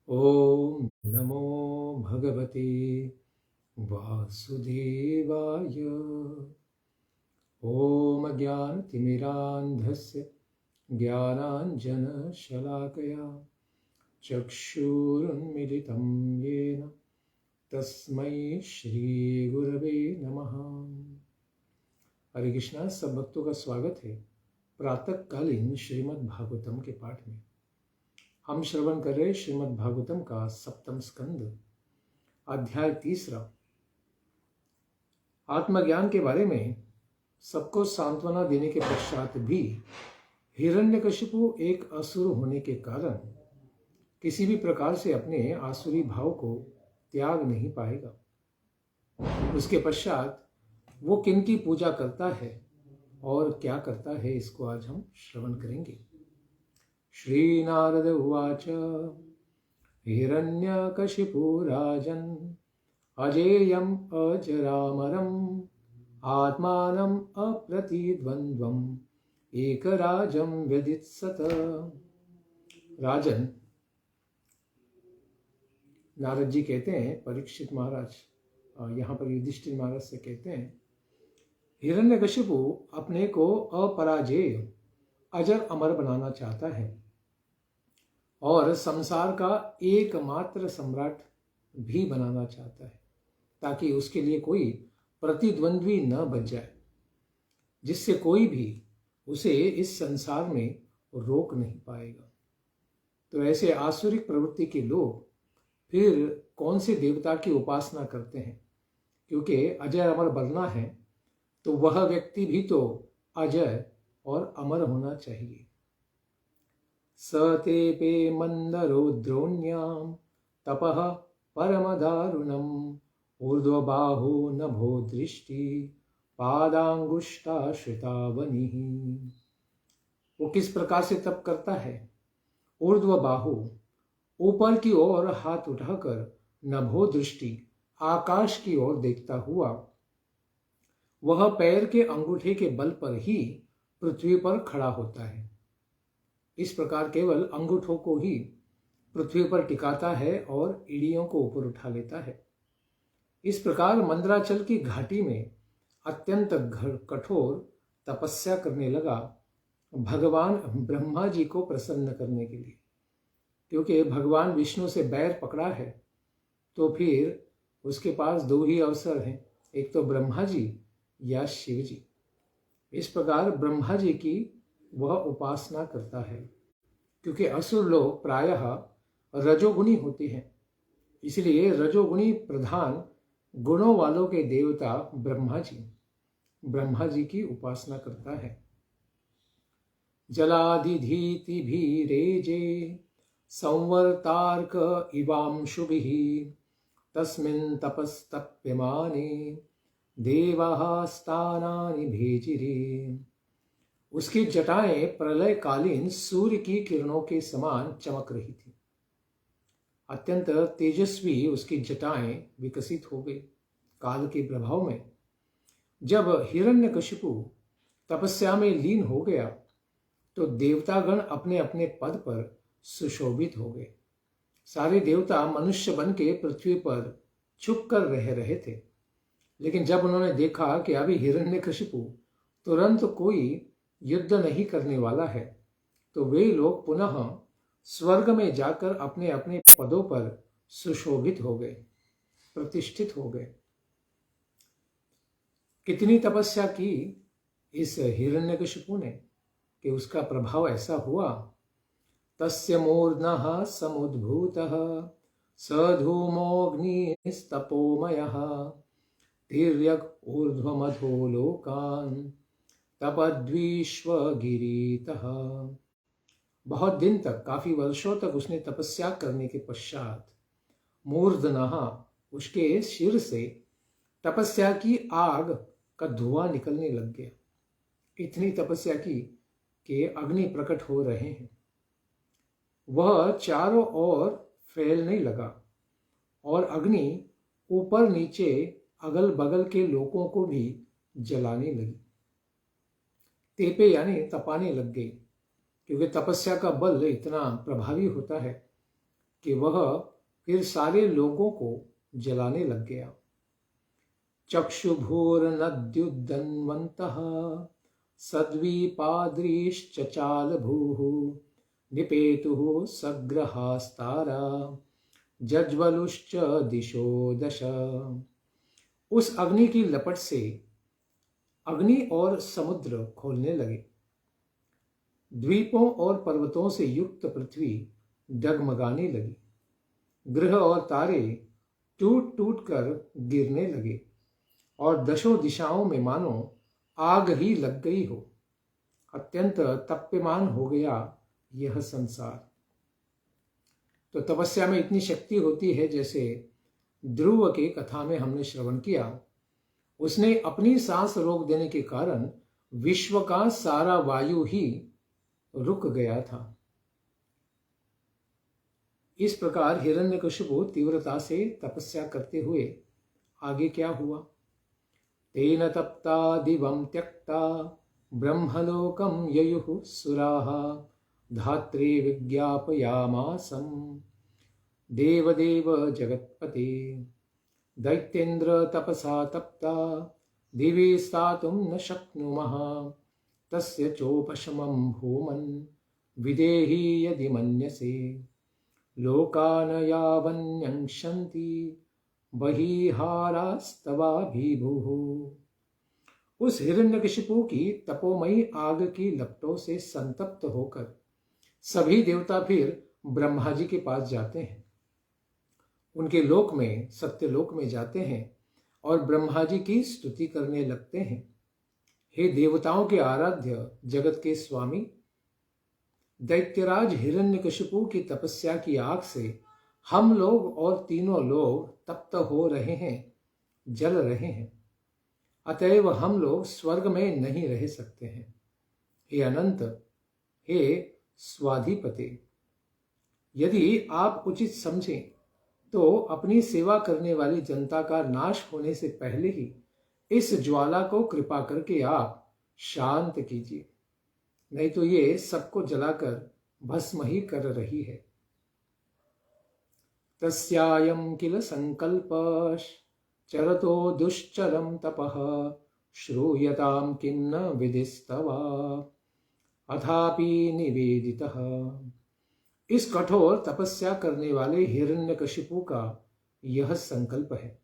ॐ नमो भगवते वासुदेवाय। ॐ ज्ञानतिमिरान्धस्य ज्ञानाञ्जनशलाकया चक्षुरुन्मिलितं येन तस्मै श्रीगुरवे नमः। हरे कृष्णा। सब भक्तों का स्वागत है प्रातःकालीन श्रीमद् भागवतम के पाठ में। हम श्रवण कर रहे श्रीमद् भागवतम का सप्तम स्कंद अध्याय 3। आत्मज्ञान के बारे में सबको सांत्वना देने के पश्चात भी हिरण्यकशिपु एक असुर होने के कारण किसी भी प्रकार से अपने आसुरी भाव को त्याग नहीं पाएगा। उसके पश्चात वो किनकी पूजा करता है और क्या करता है, इसको आज हम श्रवण करेंगे। श्री नारद उवाच हिरण्यकशिपु राजन् अजेयम् अजरामरम् आत्मानम् अप्रतिद्वन्द्वम् एकराजं व्यदित्सत। राजन, नारद जी कहते हैं परीक्षित महाराज, यहाँ पर युधिष्ठिर महाराज से कहते हैं, हिरण्यकशिपु अपने को अपराजेय अजर अमर बनाना चाहता है और संसार का एकमात्र सम्राट भी बनाना चाहता है, ताकि उसके लिए कोई प्रतिद्वंद्वी न बच जाए, जिससे कोई भी उसे इस संसार में रोक नहीं पाएगा। तो ऐसे आसुरिक प्रवृत्ति के लोग फिर कौन से देवता की उपासना करते हैं? क्योंकि अजय अमर बनना है तो वह व्यक्ति भी तो अजय और अमर होना चाहिए। सतेपे मंदरो द्रोण्याम तपः परमदारुणम् ऊर्ध्वबाहु नभो दृष्टि पादांगुष्ठाश्रितावनिः। वो किस प्रकार से तप करता है? ऊर्ध्वबाहु, ऊपर की ओर हाथ उठाकर, नभो दृष्टि, आकाश की ओर देखता हुआ, वह पैर के अंगूठे के बल पर ही पृथ्वी पर खड़ा होता है। इस प्रकार केवल अंगूठों को ही पृथ्वी पर टिकाता है और एड़ियों को ऊपर उठा लेता है। इस प्रकार मंदराचल की घाटी में अत्यंत कठोर तपस्या करने लगा भगवान ब्रह्मा जी को प्रसन्न करने के लिए। क्योंकि भगवान विष्णु से बैर पकड़ा है तो फिर उसके पास दो ही अवसर हैं, एक तो ब्रह्मा जी या शिव जी। इस प्रकार ब्रह्मा जी की वह उपासना करता है। क्योंकि असुर लोग प्रायः रजोगुणी होते हैं, इसलिए रजोगुणी प्रधान गुणों वालों के देवता ब्रह्मा जी की उपासना करता है। जलाधिधीति भीरेजे संवर्तार्क इवांशुभिः तस्मिन् तपस्तप्यमाने देवाः स्थानानि भेजिरे। उसकी जटाएं प्रलयकालीन सूर्य की किरणों के समान चमक रही थी। अत्यंत तेजस्वी उसकी जटाएं विकसित हो गई काल के प्रभाव में। जब हिरण्यकशिपु तपस्या में लीन हो गया तो देवतागण अपने अपने पद पर सुशोभित हो गए। सारे देवता मनुष्य बन के पृथ्वी पर छुप कर रह रहे थे, लेकिन जब उन्होंने देखा कि अभी हिरण्यकशिपु तुरंत कोई युद्ध नहीं करने वाला है, तो वे लोग पुनः स्वर्ग में जाकर अपने अपने पदों पर सुशोभित हो गए, प्रतिष्ठित हो गए। कितनी तपस्या की इस हिरण्यकशिपु ने कि उसका प्रभाव ऐसा हुआ। तस्य मूर्धनः समुद्भूतः सधूमोऽग्निस्तपोमयः तिर्यक् ऊर्ध्वमधो लोकान् तपद्विश्वगिरितः। बहुत दिन तक, काफी वर्षों तक उसने तपस्या करने के पश्चात मूर्धनः, उसके सिर से तपस्या की आग का धुआं निकलने लग गया। इतनी तपस्या की कि अग्नि प्रकट हो रहे हैं। वह चारों ओर फैलने लगा और अग्नि ऊपर नीचे अगल बगल के लोगों को भी जलाने लगी। तेपे यानी तपाने लग गई, क्योंकि तपस्या का बल इतना प्रभावी होता है कि वह फिर सारे लोगों को जलाने लग गया। चक्षुभूर्नद्युद्दन्वन्तः सद्वीपाद्रीश्चचालभूः निपेतुः सग्रहास्तारा जज्वलुश्च दिशो दश। उस अग्नि की लपट से अग्नि और समुद्र खोलने लगे। द्वीपों और पर्वतों से युक्त पृथ्वी डगमगाने लगी। ग्रह और तारे टूट टूट कर गिरने लगे और दशों दिशाओं में मानो आग ही लग गई हो। अत्यंत तप्यमान हो गया यह संसार। तो तपस्या में इतनी शक्ति होती है, जैसे ध्रुव के कथा में हमने श्रवण किया। उसने अपनी सांस रोक देने के कारण विश्व का सारा वायु ही रुक गया था। इस प्रकार हिरण्यकशिपु तीव्रता से तपस्या करते हुए आगे क्या हुआ? तेन तप्ता दिवं त्यक्ता ब्रह्मलोकं ययुः सुराः धात्रे विज्ञापयामासं देवदेव जगत्पते। दैत्येन्द्र तपसा तप्ता दिवि स्थातुं न शक्नुमः तस्य चोपशमं भूमन् विदेहि यदि मन्यसे। लोकान् यावन्यंशन्ति बहिहारास्तवाभिभुः। उस हिरण्यकशिपु की तपोमयी आग की लपटों से संतप्त होकर सभी देवता फिर ब्रह्मा जी के पास जाते हैं। उनके लोक में, सत्यलोक में जाते हैं और ब्रह्मा जी की स्तुति करने लगते हैं। हे देवताओं के आराध्य, जगत के स्वामी, दैत्यराज हिरण्यकशिपु की तपस्या की आग से हम लोग और तीनों लोग तप्त हो रहे हैं, जल रहे हैं। अतएव हम लोग स्वर्ग में नहीं रह सकते हैं। हे अनंत, हे स्वाधिपते, यदि आप उचित समझें तो अपनी सेवा करने वाली जनता का नाश होने से पहले ही इस ज्वाला को कृपा करके आप शांत कीजिए, नहीं तो ये सबको जलाकर भस्म ही कर रही है। तस्यायं किल संकल्पः चरतो दुश्चरं तपः श्रूयतां किन्न विदिस्तवा अथापि निवेदितः। इस कठोर तपस्या करने वाले हिरण्यकशिपु का यह संकल्प है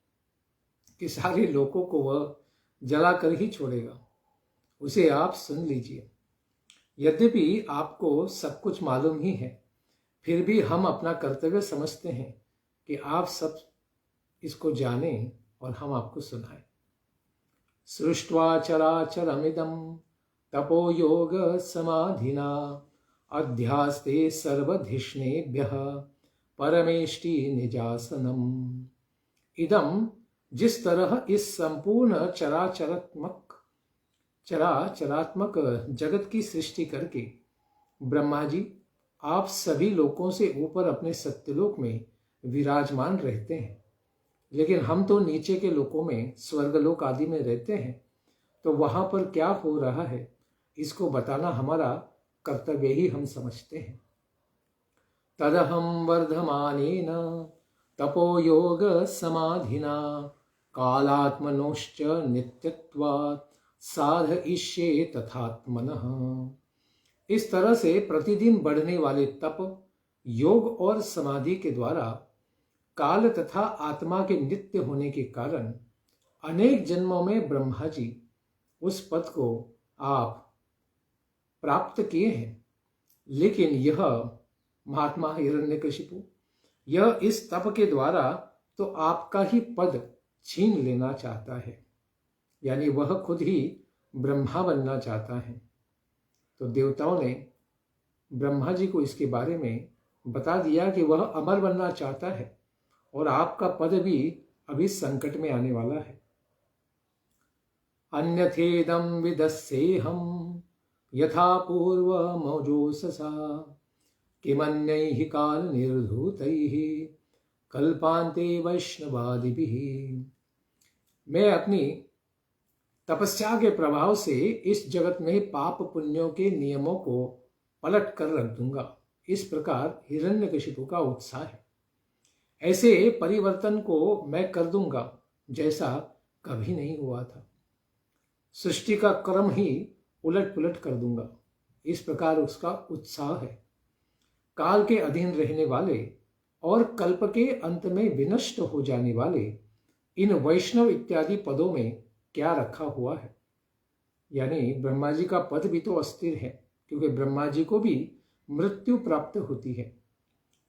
कि सारे लोगों को वह जलाकर ही छोड़ेगा। उसे आप सुन लीजिए। यद्यपि आपको सब कुछ मालूम ही है, फिर भी हम अपना कर्तव्य समझते हैं कि आप सब इसको जानें और हम आपको सुनाएं। सृष्ट्वा चराचरमिदं तपो योग समाधिना अध्यास्ते सर्वधिष्णेभ्यः परमेष्टि निजासनम। इदम, जिस तरह इस संपूर्ण चराचरात्मक जगत की सृष्टि करके ब्रह्मा जी आप सभी लोकों से ऊपर अपने सत्यलोक में विराजमान रहते हैं, लेकिन हम तो नीचे के लोकों में, स्वर्गलोक आदि में रहते हैं। तो वहां पर क्या हो रहा है, इसको बताना हमारा कर्तव्य ही हम समझते हैं। तदहं वर्धमानेन तपो योग समाधिना कालात्मनोश्च नित्यत्वात् साधयिष्ये तथात्मनः। इस तरह से प्रतिदिन बढ़ने वाले तप, योग और समाधि के द्वारा काल तथा आत्मा के नित्य होने के कारण अनेक जन्मों में ब्रह्मा जी उस पद को आप प्राप्त किए हैं। लेकिन यह महात्मा हिरण्यकशिपु, यह इस तप के द्वारा तो आपका ही पद छीन लेना चाहता है, यानी वह खुद ही ब्रह्मा बनना चाहता है। तो देवताओं ने ब्रह्मा जी को इसके बारे में बता दिया कि वह अमर बनना चाहता है और आपका पद भी अभी संकट में आने वाला है। अन्यथेदं विदस्येहं यथा पूर्वमोजोससा किमन्यैः काल निर्धूतैः कल्पान्ते वैष्णवादिभिः। मैं अपनी तपस्या के प्रभाव से इस जगत में पाप पुण्यों के नियमों को पलट कर रख दूंगा। इस प्रकार हिरण्यकशिपु का उत्साह है। ऐसे परिवर्तन को मैं कर दूंगा जैसा कभी नहीं हुआ था। सृष्टि का क्रम ही उलट पुलट कर दूंगा, इस प्रकार उसका उत्साह है। काल के अधीन रहने वाले और कल्प के अंत में विनष्ट हो जाने वाले इन वैष्णव इत्यादि पदों में क्या रखा हुआ है? यानी ब्रह्मा जी का पद भी तो अस्थिर है, क्योंकि ब्रह्मा जी को भी मृत्यु प्राप्त होती है।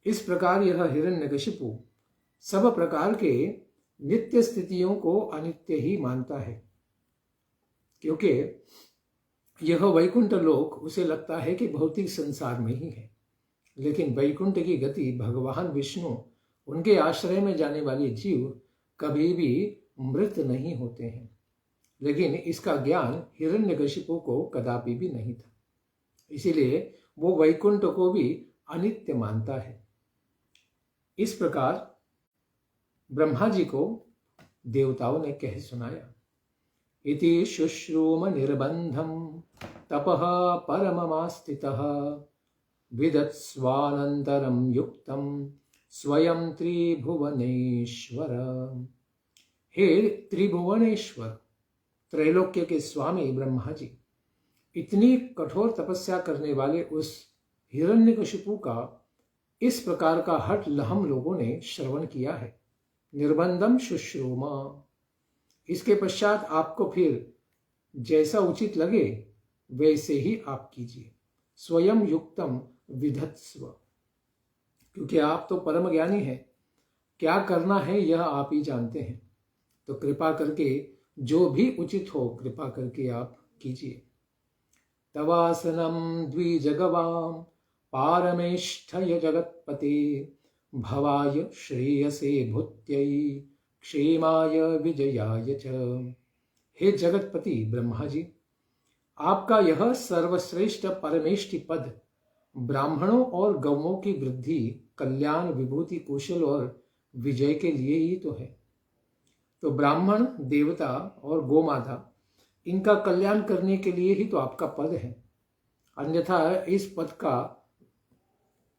इस प्रकार यह हिरण्यकशिपु सब प्रकार के नित्य स्थितियों को अनित्य ही मानता है, क्योंकि यह वैकुंठ लोक उसे लगता है कि भौतिक संसार में ही है। लेकिन वैकुंठ की गति भगवान विष्णु, उनके आश्रय में जाने वाले जीव कभी भी मृत नहीं होते हैं। लेकिन इसका ज्ञान हिरण्यकशिपु को कदापि भी नहीं था, इसीलिए वो वैकुंठ को भी अनित्य मानता है। इस प्रकार ब्रह्मा जी को देवताओं ने कह सुनाया, इति शुश्रूम निर्बंधम तपः परममास्थितः विदत्स्वानंतरम युक्तम स्वयं त्रिभुवनेश्वर। हे त्रिभुवनेश्वर, त्रैलोक्य के स्वामी ब्रह्मा जी, इतनी कठोर तपस्या करने वाले उस हिरण्यकशिपु का इस प्रकार का हठ हम लोगों ने श्रवण किया है। निर्बंधम शुश्रूम, इसके पश्चात आपको फिर जैसा उचित लगे वैसे ही आप कीजिए। स्वयं युक्तम विधत्स्व, क्योंकि आप तो परम ज्ञानी हैं, क्या करना है यह आप ही जानते हैं। तो कृपा करके जो भी उचित हो कृपा करके आप कीजिए। तवासनम द्विजगवाम पारमेष्ठय जगत्पते भवाय श्रेयसे भूत्यै क्षेमाय विजयाय च। हे जगतपति ब्रह्मा जी, आपका यह सर्वश्रेष्ठ परमेष्ठि पद ब्राह्मणों और गौओं की वृद्धि, कल्याण, विभूति, कौशल और विजय के लिए ही तो है। तो ब्राह्मण, देवता और गोमाता, इनका कल्याण करने के लिए ही तो आपका पद है। अन्यथा इस पद का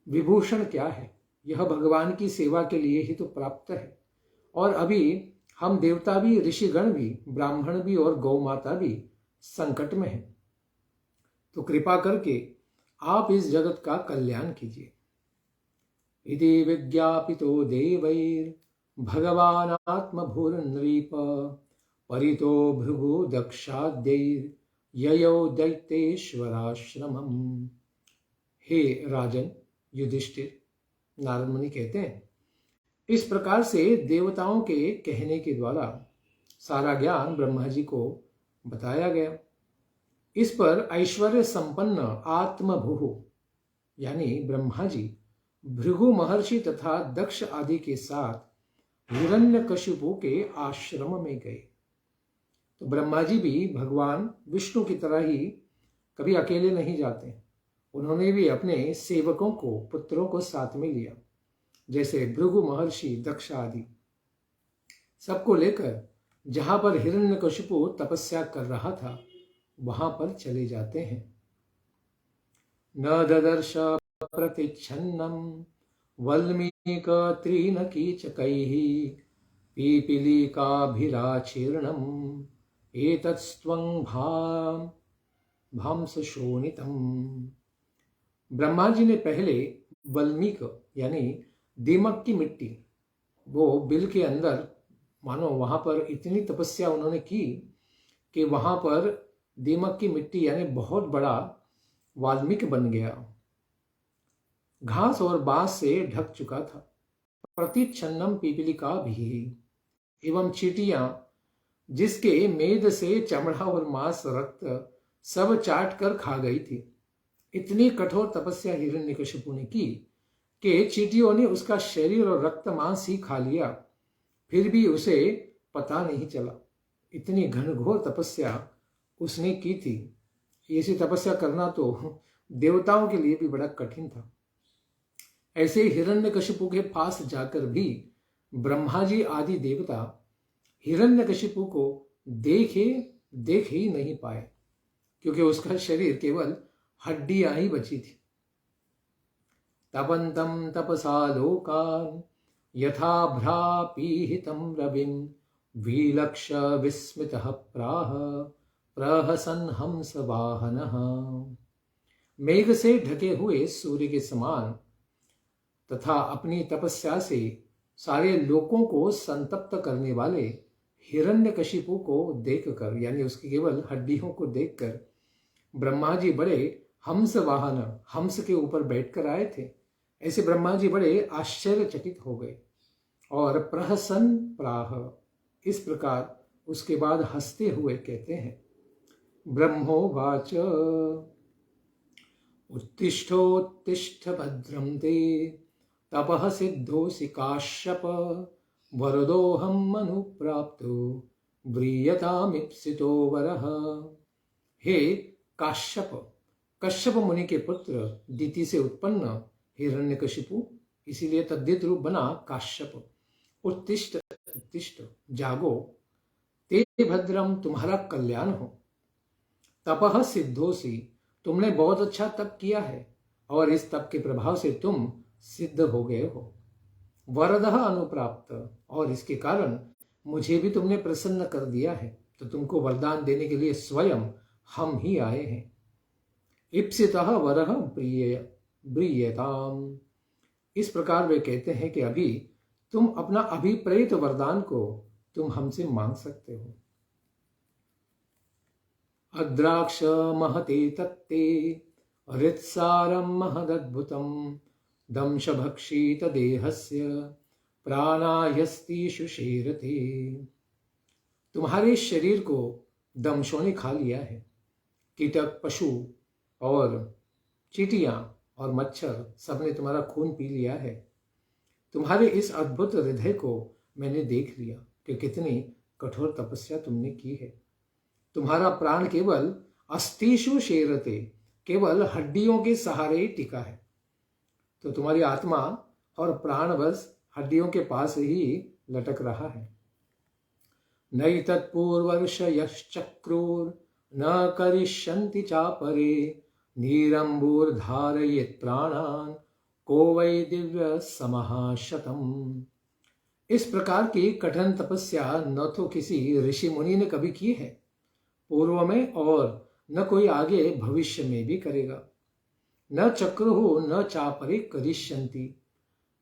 विभूषण क्या है? यह भगवान की सेवा के लिए ही तो प्राप्त है। और अभी हम देवता भी, ऋषिगण भी, ब्राह्मण भी और गौ माता भी संकट में हैं। तो कृपा करके आप इस जगत का कल्याण कीजिए। इति विज्ञापितो देवैर भगवान आत्मभूर्नृप परितो भृगु दक्षाद्यैर ययौ दैत्येश्वराश्रमम्। हे राजन युधिष्ठिर, नारद मुनि कहते हैं, इस प्रकार से देवताओं के कहने के द्वारा सारा ज्ञान ब्रह्मा जी को बताया गया। इस पर ऐश्वर्य संपन्न आत्मभूः यानी ब्रह्मा जी भृगु महर्षि तथा दक्ष आदि के साथ हिरण्यकशिपु के आश्रम में गए। तो ब्रह्मा जी भी भगवान विष्णु की तरह ही कभी अकेले नहीं जाते। उन्होंने भी अपने सेवकों को, पुत्रों को साथ में लिया, जैसे भृगु महर्षि, दक्ष आदि सबको लेकर जहां पर हिरण्यकशिपु तपस्या कर रहा था वहां पर चले जाते हैं। न ददर्श प्रतिच्छन्नम वल्मीक त्रीन कीचकैः पीपीलिकाभिराचीर्णम एतत्स्त्वं भांस शोणितम। ब्रह्मा जी ने पहले वल्मीक यानी दीमक की मिट्टी, वो बिल के अंदर, मानो वहां पर इतनी तपस्या उन्होंने की कि वहां पर दीमक की मिट्टी यानी बहुत बड़ा वाल्मीकि बन गया, घास और बांस से ढक चुका था। प्रतिच्छन्नम पीपलिका भी, एवं चींटियां जिसके मेद से चमड़ा और मांस, रक्त सब चाट कर खा गई थी। इतनी कठोर तपस्या हिरण्यकशिपु ने की कि चींटियों ने उसका शरीर और रक्त मांस ही खा लिया, फिर भी उसे पता नहीं चला। इतनी घनघोर तपस्या उसने की थी। ऐसी तपस्या करना तो देवताओं के लिए भी बड़ा कठिन था। ऐसे हिरण्यकशिपु के पास जाकर भी ब्रह्मा जी आदि देवता हिरण्यकशिपु को देख ही नहीं पाए, क्योंकि उसका शरीर केवल हड्डियां ही बची थी। तपन्तं तपसा लोकान् यथा भ्रापीहितं रविं विलक्ष्य विस्मितः प्राह प्रहसन् हंसवाहनः। मेघ से ढके हुए सूर्य के समान तथा अपनी तपस्या से सारे लोकों को संतप्त करने वाले हिरण्यकशिपु को देखकर, यानी उसकी केवल हड्डियों को देखकर, ब्रह्मा जी बड़े हंस वाहन, हंस के ऊपर बैठकर आए थे, ऐसे ब्रह्मा जी बड़े आश्चर्यचकित हो गए और प्रहसन प्राह, इस प्रकार उसके बाद हंसते हुए कहते हैं, ब्रह्मोवाच उत्तिष्ठोत्तिष्ठ भद्रं ते तपः सिद्धोऽसि काश्यप वरदोऽहम् अनुप्राप्तो व्रीयतामीप्सितो वरः। हे काश्यप, कश्यप मुनि के पुत्र दिति से उत्पन्न हिरण्यकशिपु, इसीलिए तद्धित रूप बना काश्यप। उत्तिष्ठ, उत्तिष्ठ, जागो, ते भद्रम, तुम्हारा कल्याण हो। तपः सिद्धोसी, तुमने बहुत अच्छा तप किया है और इस तप के प्रभाव से तुम सिद्ध हो गए हो। वरदः अनुप्राप्त, और इसके कारण मुझे भी तुमने प्रसन्न कर दिया है, तो तुमको वरदान देने के लिए स्वयं हम ही आए हैं। इप्सितः वरः ब्रीयताम, इस प्रकार वे कहते हैं कि अभी तुम अपना अभिप्रेत वरदान को तुम हमसे मांग सकते हो। अद्राक्ष महते तत्ते हृत्सारं महदद्भुतं दंशभक्षित देहस्य प्राणायस्ति शुशेरते। तुम्हारे शरीर को दंशों ने खा लिया है, कीटक, पशु और चींटियां और मच्छर सबने तुम्हारा खून पी लिया है। तुम्हारे इस अद्भुत हृदय को मैंने देख लिया कि कितनी कठोर तपस्या तुमने की है। तुम्हारा प्राण केवल अस्थिषु शेरते, केवल हड्डियों के सहारे ही टिका है। तो तुम्हारी आत्मा और प्राण बस हड्डियों के पास ही लटक रहा है। नई तत्पूर्वर्ष यश्चक्रूर न करिष्यन्ति चापरे नीरंबूर्धारयेत् प्राणान् को वै दिव्य समाशतम। इस प्रकार की कठिन तपस्या न तो किसी ऋषि मुनि ने कभी की है पूर्व में, और न कोई आगे भविष्य में भी करेगा। न चक्रुः न चापरे करिष्यन्ति,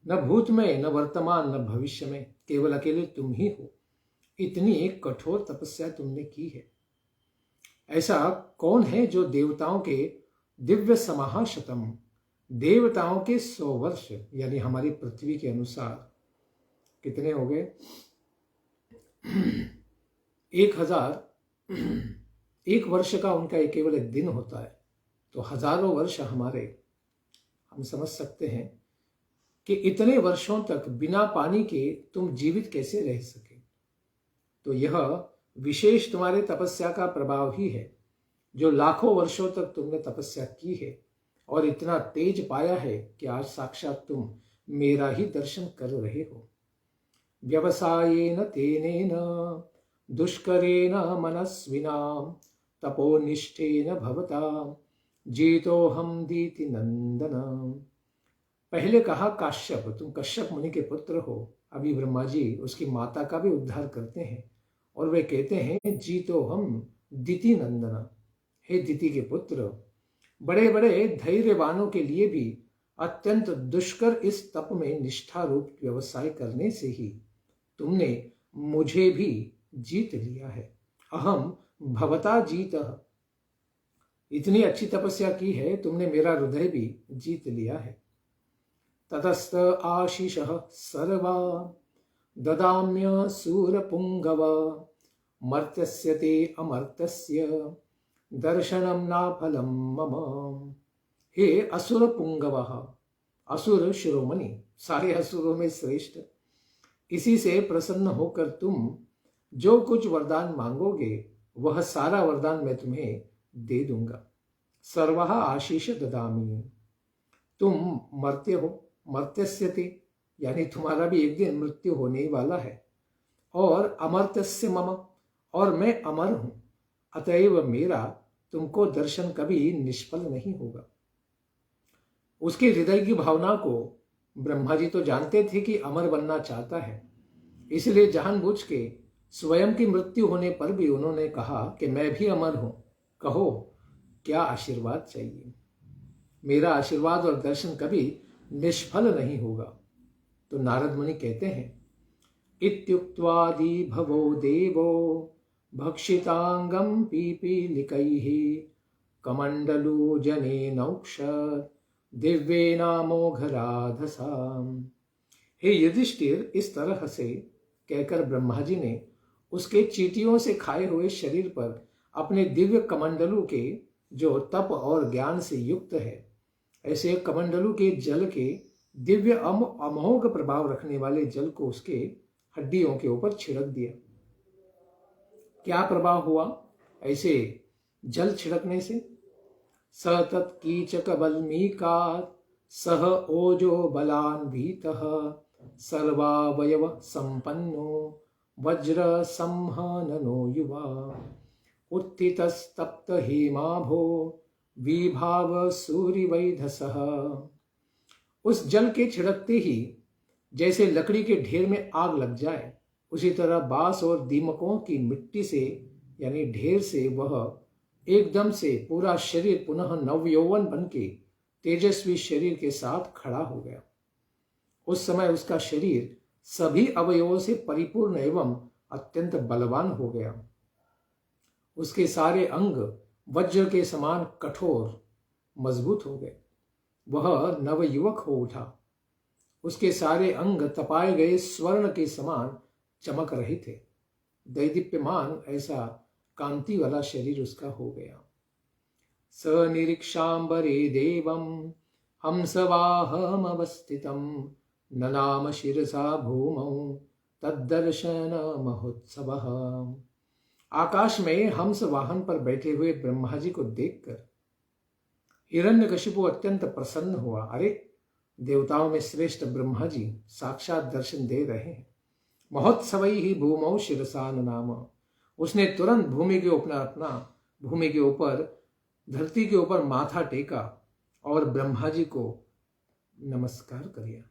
न भूत में, न वर्तमान, न भविष्य में, केवल अकेले तुम ही हो। इतनी एक कठोर तपस्या तुमने की है। ऐसा कौन है जो देवताओं के दिव्य समाशतम, देवताओं के 100 वर्ष, यानी हमारी पृथ्वी के अनुसार कितने हो गए 1000, एक वर्ष का उनका एक केवल एक दिन होता है, तो हजारों वर्ष हमारे, हम समझ सकते हैं कि इतने वर्षों तक बिना पानी के तुम जीवित कैसे रह सके। तो यह विशेष तुम्हारे तपस्या का प्रभाव ही है, जो लाखों वर्षों तक तुमने तपस्या की है और इतना तेज पाया है कि आज साक्षात तुम मेरा ही दर्शन कर रहे हो। व्यवसायेन तेनेन दुष्करेण मनस्विनां तपोनिष्ठेन भवता जीतोऽहं दीति नंदन। पहले कहा काश्यप, तुम कश्यप मुनि के पुत्र हो। अभी ब्रह्मा जी उसकी माता का भी उद्धार करते हैं और वे कहते हैं जीतोऽहं दिति नंदन, हे दिति के पुत्र, बड़े बड़े धैर्यवानों के लिए भी अत्यंत दुष्कर इस तप में निष्ठा रूप व्यवसाय करने से ही तुमने मुझे भी जीत लिया है। अहम भवता जीतः, इतनी अच्छी तपस्या की है तुमने, मेरा हृदय भी जीत लिया है। ततस्त आशीषः सर्वा ददाम्य सूरपुंगव मर्त्यस्य ते अमर्त्यस्य दर्शनम नाफलम मम। हे असुर पुंगवः, असुर शिरोमणि, सारे असुरों में श्रेष्ठ, इसी से प्रसन्न होकर तुम जो कुछ वरदान मांगोगे वह सारा वरदान मैं तुम्हें दे दूंगा। सर्वः आशीष ददामि, तुम मर्त्य हो, मर्त्यस्य ते, यानी तुम्हारा भी एक दिन मृत्यु होने वाला है, और अमर्त्यस्य मम, और मैं अमर हूं, अतएव मेरा तुमको दर्शन कभी निष्फल नहीं होगा। उसके हृदय की भावना को ब्रह्मा जी तो जानते थे कि अमर बनना चाहता है, इसलिए जानबूझ के स्वयं की मृत्यु होने पर भी उन्होंने कहा कि मैं भी अमर हूं, कहो क्या आशीर्वाद चाहिए। मेरा आशीर्वाद और दर्शन कभी निष्फल नहीं होगा। तो नारद मुनि कहते हैं, इत्युक्त्वादि भवो देवो भक्षितांगम पीपीलिकैः कमंडलो जनेनौक्षर दिव्येनामोघराधसाम। हे युधिष्ठिर, इस तरह से कहकर ब्रह्मा जी ने उसके चींटियों से खाए हुए शरीर पर अपने दिव्य कमंडलू के, जो तप और ज्ञान से युक्त है, ऐसे कमंडलू के जल के दिव्य अमोघ प्रभाव रखने वाले जल को उसके हड्डियों के ऊपर छिड़क दिया। क्या प्रभाव हुआ ऐसे जल छिड़कने से? सतत कीचक बल्मीकात् सह ओजो बलान्वितः सर्वावयव संपन्नो वज्र संहननो युवा उत्थितस्तप्त हेमाभो विभाव सूर्यवैधसः। उस जल के छिड़कते ही जैसे लकड़ी के ढेर में आग लग जाए, उसी तरह बांस और दीमकों की मिट्टी से यानी ढेर से वह एकदम से पूरा शरीर पुनः नवयौवन बन के तेजस्वी शरीर के साथ खड़ा हो गया। उस समय उसका शरीर सभी अवयवों से परिपूर्ण एवं अत्यंत बलवान हो गया। उसके सारे अंग वज्र के समान कठोर मजबूत हो गए। वह नवयुवक हो उठा। उसके सारे अंग तपाए गए स्वर्ण के समान चमक रहे थे। दैदीप्यमान ऐसा कांति वाला शरीर उसका हो गया। स निरीक्षांबरे देवम हंसवाहम अवस्थितम ननाम शिरसा भूमौ तद्दर्शन महोत्सवः। आकाश में हंस वाहन पर बैठे हुए ब्रह्मा जी को देखकर हिरण्यकशिपु अत्यंत प्रसन्न हुआ। अरे, देवताओं में श्रेष्ठ ब्रह्मा जी साक्षात दर्शन दे रहे हैं। महोत्सवई ही भूमौ शिरसा नाम। उसने तुरंत भूमि के ऊपर धरती के ऊपर माथा टेका और ब्रह्मा जी को नमस्कार किया।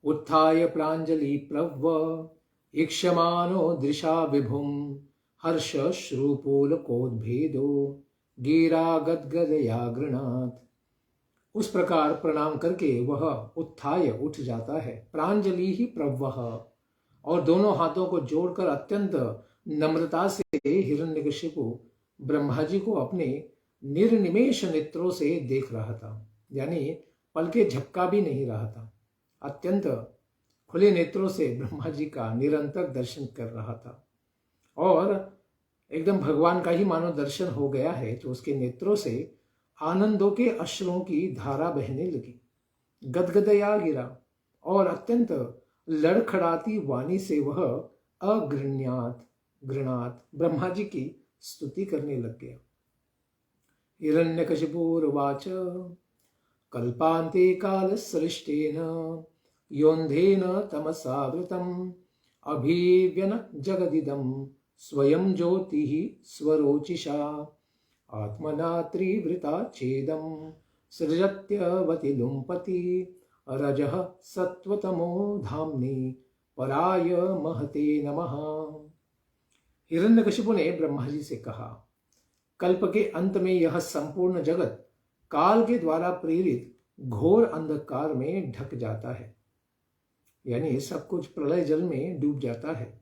उत्थाय प्रांजलि प्लव ईक्षमानो दृशा विभुम हर्ष श्रुपोलकोद्भेदो गिरा गदगदया गृणात। उस प्रकार प्रणाम करके वह उत्थाय उठ जाता है। प्रांजलि ही प्रवह, और दोनों हाथों को जोड़कर अत्यंत नम्रता से हिरण्यकशिपु ब्रह्मा जी को अपने निर्निमेष नेत्रों से देख रहा था, यानी पलके झपका भी नहीं रहा था। अत्यंत खुले नेत्रों से ब्रह्मा जी का निरंतर दर्शन कर रहा था और एकदम भगवान का ही मानो दर्शन हो गया है। तो उसके नेत्रों से आनंदों के अश्रुओं की धारा बहने लगी। गदगदया गिरा और अत्यंत लड़खड़ाती वाणी से वह घृणात ब्रह्मा जी की स्तुति करने लग गया। हिरण्यकशिपुर्वाच कल्पान्ते कालसृष्टेन योन्धेन तमसावृतम् अभिव्यन जगदिदं स्वयं ज्योतिः स्वरोचिषा आत्मना त्रिवृता छेदं सृजत्यवति लुम्पति रजः सत्वतमो धाम्नि पराय महते नमः। हिरण्यकशिपु ने ब्रह्मा जी से कहा, कल्प के अंत में यह संपूर्ण जगत काल के द्वारा प्रेरित घोर अंधकार में ढक जाता है, यानी सब कुछ प्रलय जल में डूब जाता है।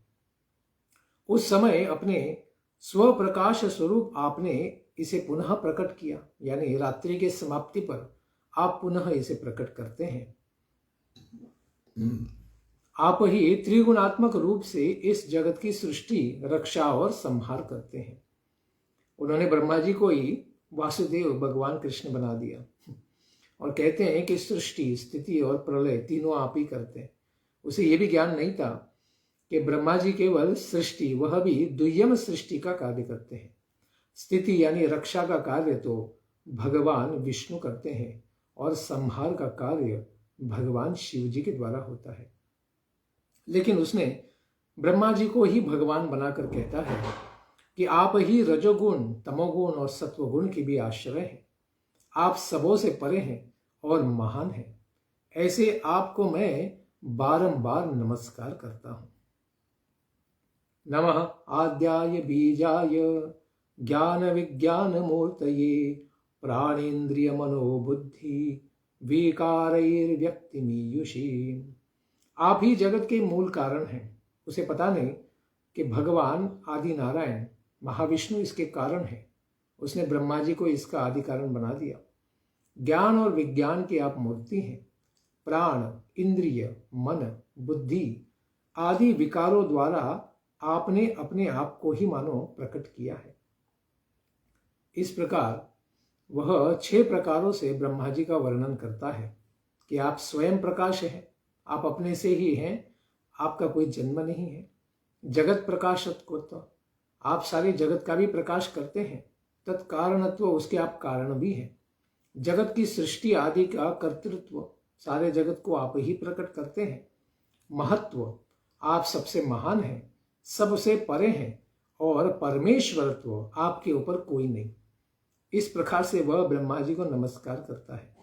उस समय अपने स्वप्रकाश स्वरूप आपने इसे पुनः प्रकट किया, यानी रात्रि के समाप्ति पर आप पुनः इसे प्रकट करते हैं। आप ही त्रिगुणात्मक रूप से इस जगत की सृष्टि, रक्षा और संहार करते हैं। उन्होंने ब्रह्मा जी को ही वासुदेव भगवान कृष्ण बना दिया और कहते हैं कि सृष्टि, स्थिति और प्रलय तीनों आप ही करते हैं। उसे यह भी ज्ञान नहीं था कि ब्रह्मा जी केवल सृष्टि, वह भी दुय्यम सृष्टि का कार्य करते हैं। स्थिति यानी रक्षा का कार्य तो भगवान विष्णु करते हैं और संहार का कार्य भगवान शिव जी के द्वारा होता है। लेकिन उसने ब्रह्मा जी को ही भगवान बनाकर कहता है कि आप ही रजोगुण, तमोगुण और सत्वगुण के भी आश्रय हैं। आप सबों से परे हैं और महान हैं। ऐसे आपको मैं बारंबार नमस्कार करता हूं। नमः आद्याय बीजाय ज्ञान विज्ञान मूर्तये प्राणेन्द्रिय मनोबुद्धि विकारैर्व्यक्तिमीयुषी। आप ही जगत के मूल कारण हैं। उसे पता नहीं कि भगवान आदि नारायण महाविष्णु इसके कारण है। उसने ब्रह्मा जी को इसका आदि कारण बना दिया। ज्ञान और विज्ञान की आप मूर्ति हैं। प्राण, इंद्रिय, मन, बुद्धि आदि विकारों द्वारा आपने अपने आप को ही मानो प्रकट किया है। इस प्रकार वह 6 प्रकारों से ब्रह्मा जी का वर्णन करता है कि आप स्वयं प्रकाश हैं, आप अपने से ही हैं, आपका कोई जन्म नहीं है। जगत प्रकाशत्व, आप सारे जगत का भी प्रकाश करते हैं। तत्कारणत्व, उसके आप कारण भी हैं। जगत की सृष्टि आदि का कर्तृत्व, सारे जगत को आप ही प्रकट करते हैं। महत्व, आप सबसे महान हैं, सबसे परे हैं, और परमेश्वरत्व, आपके ऊपर कोई नहीं। इस प्रकार से वह ब्रह्मा जी को नमस्कार करता है।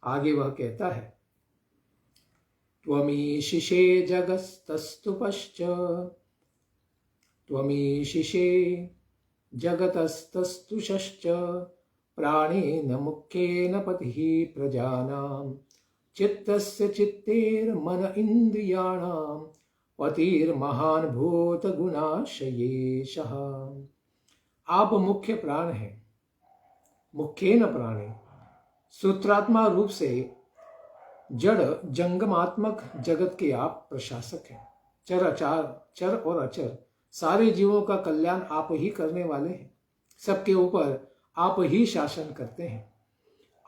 आगे वह कहता है, त्वमीशिषे जगस्तस्तु पश्च, त्वमीशिषे जगतस्तस्तुषश्च, प्राणेन मुख्येन पतिः प्रजानां, चित्तस्य चित्तेर्मन इन्द्रियाणां, पतिर्महान् भूतगुणाशयेशः। आप मुख्य प्राण हैं। मुख्येन प्राणे, सूत्रात्मा रूप से जड़ जंगमात्मक जगत के आप प्रशासक हैं। चर और अचर सारे जीवों का कल्याण आप ही करने वाले हैं। सबके ऊपर आप ही शासन करते हैं।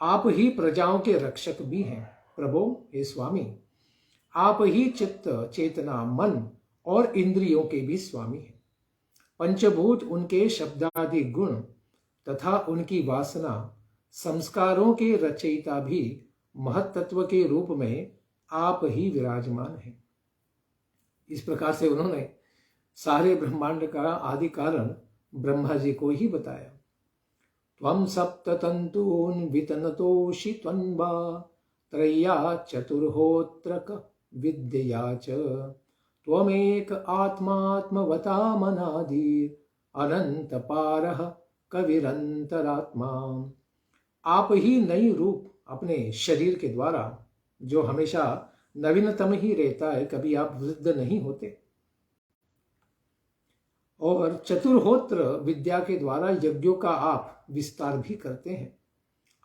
आप ही प्रजाओं के रक्षक भी हैं। प्रभो, हे स्वामी, आप ही चित्त, चेतना, मन और इंद्रियों के भी स्वामी हैं। पंचभूत, उनके शब्दादि गुण तथा उनकी वासना, संस्कारों के रचयिता भी महत्त्व के रूप में आप ही विराजमान हैं। इस प्रकार से उन्होंने सारे ब्रह्मांड का आदि कारण ब्रह्मा जी को ही बताया। त्वं सप्ततन्तून् वितनतोषि त्वन्वा, त्रय्या चतुर्होत्रक विद्यया च, त्वमेक आत्मात्मवतामनादिर अनंत पारः कविरंतरात्मा। आप ही नई रूप अपने शरीर के द्वारा, जो हमेशा नवीनतम ही रहता है, कभी आप वृद्ध नहीं होते, और चतुर्होत्र विद्या के द्वारा यज्ञों का आप विस्तार भी करते हैं।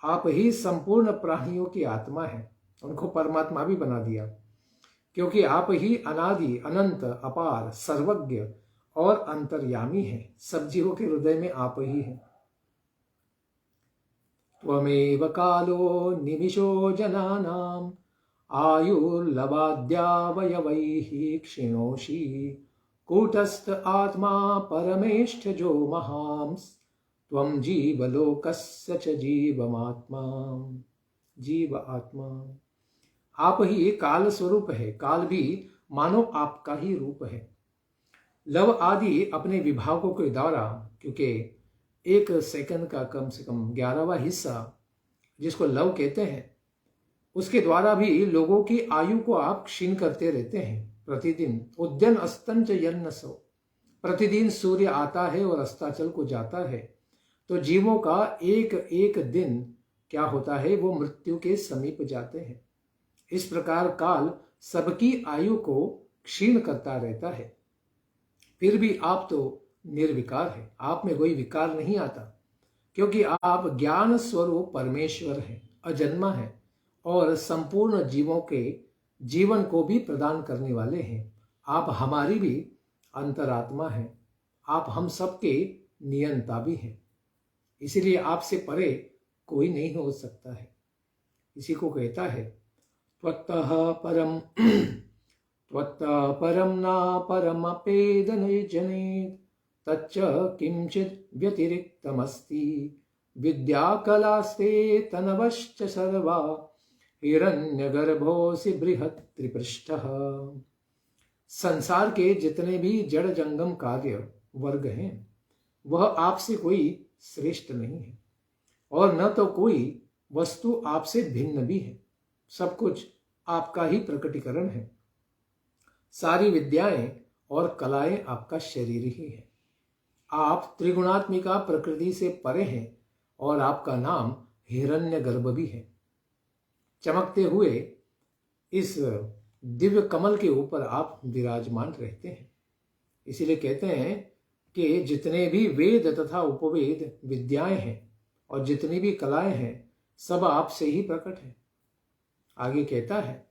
आप ही संपूर्ण प्राणियों की आत्मा है, उनको परमात्मा भी बना दिया, क्योंकि आप ही अनादि, अनंत, अपार, सर्वज्ञ और अंतर्यामी हैं। सब जीवों के हृदय में आप ही हैं। त्वमेव कालो निमिषो जनानां, आयुर्लवाद्यावयवैः क्षिणोषि, कूटस्थ आत्मा परमेष्ठ जो महांस, त्वं जीवलोकस्य च जीवमात्मा। जीव आत्मा, आप ही काल स्वरूप है। काल भी मानो आपका ही रूप है। लव आदि अपने विभागों के द्वारा, क्योंकि 1 सेकंड का कम से कम 11वां हिस्सा जिसको लव कहते हैं, उसके द्वारा भी लोगों की आयु को आप क्षीण करते रहते हैं। प्रतिदिन उद्यन अस्तंच यन्नसो, प्रतिदिन सूर्य आता है और अस्ताचल को जाता है, तो जीवों का एक एक दिन क्या होता है, वो मृत्यु के समीप जाते हैं। इस प्रकार काल सबकी आयु को क्षीण करता रहता है। फिर भी आप तो निर्विकार है, आप में कोई विकार नहीं आता, क्योंकि आप ज्ञान स्वरूप परमेश्वर हैं, अजन्मा है, और संपूर्ण जीवों के जीवन को भी प्रदान करने वाले हैं। आप हमारी भी अंतरात्मा हैं, आप हम सबके नियंता भी हैं। इसीलिए आपसे परे कोई नहीं हो सकता है। इसी को कहता है, त्वत्तः परम ना परमपेदने जनेत, तच्च किंचित व्यतिरिक्तमस्ति, विद्याकलास्ते तनवश्च सर्वा, हिरण्यगर्भोऽसि बृहत् त्रिपृष्ठः। संसार के जितने भी जड़ जंगम कार्य वर्ग हैं, वह आपसे कोई श्रेष्ठ नहीं है। और न तो कोई वस्तु आपसे भिन्न भी है। सब कुछ आपका ही प्रकटीकरण है। सारी विद्याएं और कलाएं आपका शरीर ही है। आप त्रिगुणात्मिका प्रकृति से परे हैं और आपका नाम हिरण्यगर्भ भी है। चमकते हुए इस दिव्य कमल के ऊपर आप विराजमान रहते हैं। इसीलिए कहते हैं कि जितने भी वेद तथा उपवेद विद्याएं हैं और जितनी भी कलाएं हैं, सब आपसे ही प्रकट है। आगे कहता है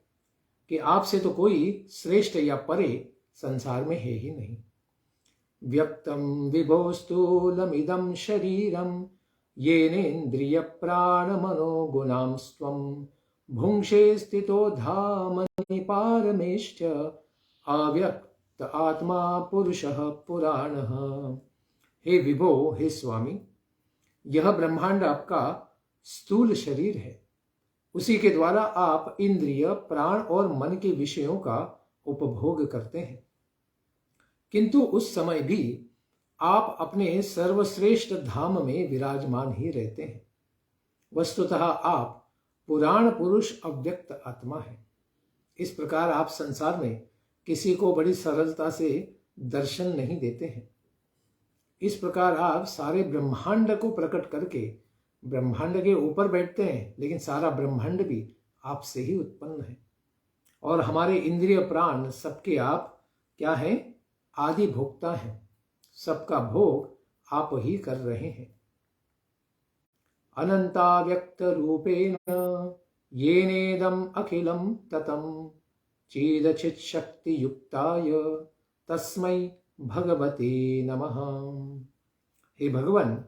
कि आपसे तो कोई श्रेष्ठ या परे संसार में है ही नहीं। व्यक्तम विभो स्थूलमिदं शरीरम येनेन्द्रिय प्राण मनो गुणां स्वं भुंक्षे स्थितो धामनि पारमेष्ठ अव्यक्त आत्मा पुरुषः पुराणः। हे विभो, हे स्वामी, यह ब्रह्मांड आपका स्थूल शरीर है। उसी के द्वारा आप इंद्रिय, प्राण और मन के विषयों का उपभोग करते हैं, किंतु उस समय भी आप अपने सर्वश्रेष्ठ धाम में विराजमान ही रहते हैं। वस्तुतः आप पुराण पुरुष अव्यक्त आत्मा है। इस प्रकार आप संसार में किसी को बड़ी सरलता से दर्शन नहीं देते हैं। इस प्रकार आप सारे ब्रह्मांड को प्रकट करके ब्रह्मांड के ऊपर बैठते हैं, लेकिन सारा ब्रह्मांड भी आपसे ही उत्पन्न है। और हमारे इंद्रिय प्राण सबके आप क्या हैं? आदि भोक्ता हैं। सबका भोग आप ही कर रहे हैं। अनंताव्यक्त रूपेण येनेदम अखिलम ततम चेदचित शक्ति युक्ताय तस्मै भगवते नमः। हे भगवान,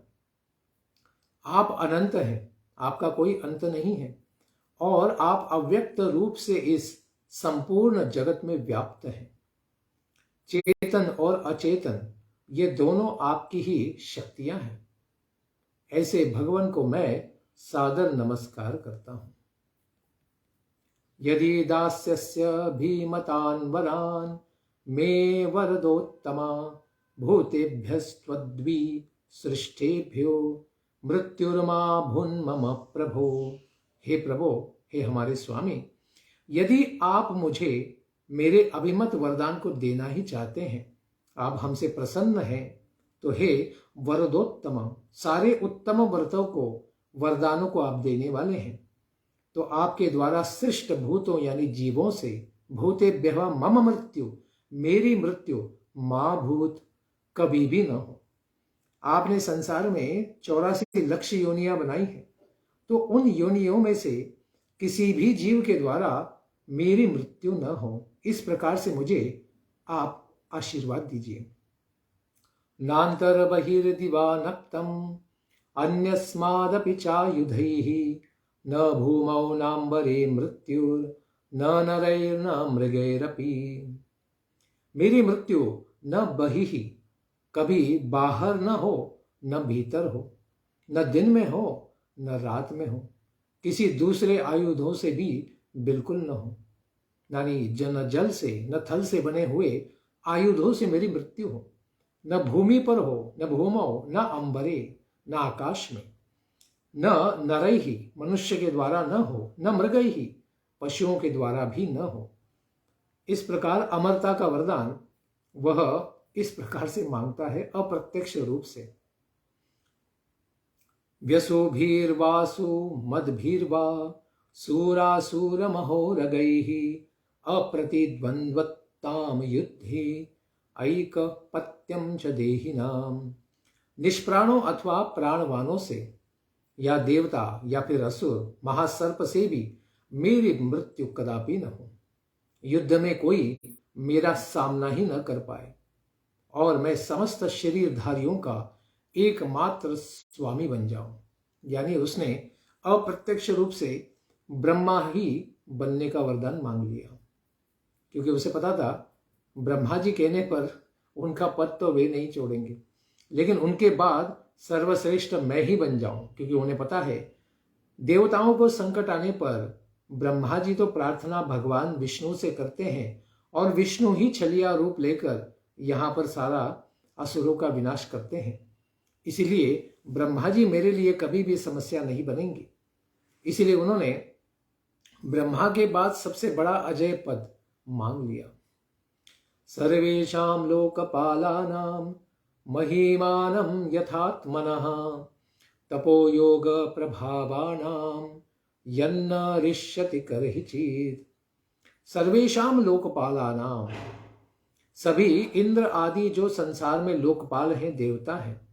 आप अनंत हैं, आपका कोई अंत नहीं है और आप अव्यक्त रूप से इस संपूर्ण जगत में व्याप्त हैं। चेतन और अचेतन ये दोनों आपकी ही शक्तियां हैं। ऐसे भगवान को मैं सादर नमस्कार करता हूं। यदि दास्यस्य भीमतान् वरान् मे वरदोत्तमा भूतेभ्यस्त्वद्वि सृष्टेभ्यो मृत्युर्मा भुन्मम प्रभो। हे प्रभो, हे हमारे स्वामी, यदि आप मुझे मेरे अभिमत वरदान को देना ही चाहते हैं, आप हमसे प्रसन्न हैं, तो हे वरदोत्तम, सारे उत्तम व्रतों को, वरदानों को आप देने वाले हैं, तो आपके द्वारा सृष्ट भूतों यानी जीवों से भूतेभ्यः मम मृत्यु, मेरी मृत्यु मां भूत, कभी भी न हो। आपने संसार में 84 लक्ष योनियां बनाई हैं, तो उन योनियों में से किसी भी जीव के द्वारा मेरी मृत्यु न हो, इस प्रकार से मुझे आप आशीर्वाद दीजिए। नान्तर बहिर्दिवा नक्तम अन्यस्मादपि चायुधैः न भूमौ नाम्बरे मृत्युर् न नरैर्न मृगैरपि। मेरी मृत्यु न बहिः, कभी बाहर न हो, न भीतर हो, न दिन में हो, न रात में हो, किसी दूसरे आयुधों से भी बिल्कुल न हो, यानी न जल से न थल से बने हुए आयुधों से मेरी मृत्यु हो, न भूमि पर हो, न भूमौ, न अंबरे, न आकाश में, न नरैहि, मनुष्य के द्वारा न हो, न मृगैहि, पशुओं के द्वारा भी न हो। इस प्रकार अमरता का वरदान वह इस प्रकार से मांगता है अप्रत्यक्ष रूप से। व्यसोभिर्वासु मदभिर्वा सूरासूर महोरगैः अप्रतिद्वन्द्वताम युद्धे ऐकपत्यम च देहिनाम। निष्प्राणों अथवा प्राणवानों से या देवता या फिर असुर महासर्प से भी मेरी मृत्यु कदापि न हो। युद्ध में कोई मेरा सामना ही न कर पाए और मैं समस्त शरीरधारियों का एकमात्र स्वामी बन जाऊं। यानी उसने अप्रत्यक्ष रूप से ब्रह्मा ही बनने का वरदान मांग लिया, क्योंकि उसे पता था ब्रह्मा जी कहने पर उनका पद तो वे नहीं छोड़ेंगे, लेकिन उनके बाद सर्वश्रेष्ठ मैं ही बन जाऊं, क्योंकि उन्हें पता है देवताओं को संकट आने पर ब्रह्मा जी तो प्रार्थना भगवान विष्णु से करते हैं और विष्णु ही छलिया रूप लेकर यहाँ पर सारा असुरों का विनाश करते हैं। इसीलिए ब्रह्मा जी मेरे लिए कभी भी समस्या नहीं बनेंगे। इसीलिए उन्होंने ब्रह्मा के बाद सबसे बड़ा अजय पद मांग लिया। सर्वेषां लोकपालानां महिमानं यथात्मनः तपो योग प्रभावानां यन्न ऋष्यति करहिचित्। सर्वेषां लोकपालानां, सभी इंद्र आदि जो संसार में लोकपाल हैं, देवता हैं,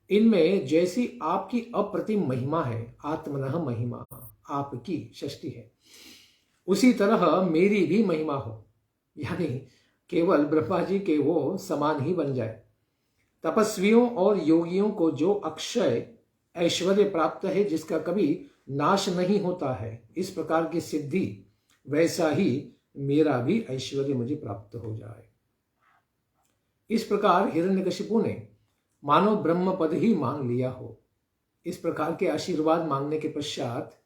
इनमें जैसी आपकी अप्रतिम महिमा है, आत्मनः महिमा आपकी षष्ठी है, उसी तरह मेरी भी महिमा हो, यानी केवल ब्रह्मा जी के वो समान ही बन जाए। तपस्वियों और योगियों को जो अक्षय ऐश्वर्य प्राप्त है, जिसका कभी नाश नहीं होता है, इस प्रकार की सिद्धि, वैसा ही मेरा भी ऐश्वर्य मुझे प्राप्त हो जाए। इस प्रकार हिरण्यकशिपु ने मानो ब्रह्म पद ही मांग लिया हो। इस प्रकार के आशीर्वाद मांगने के पश्चात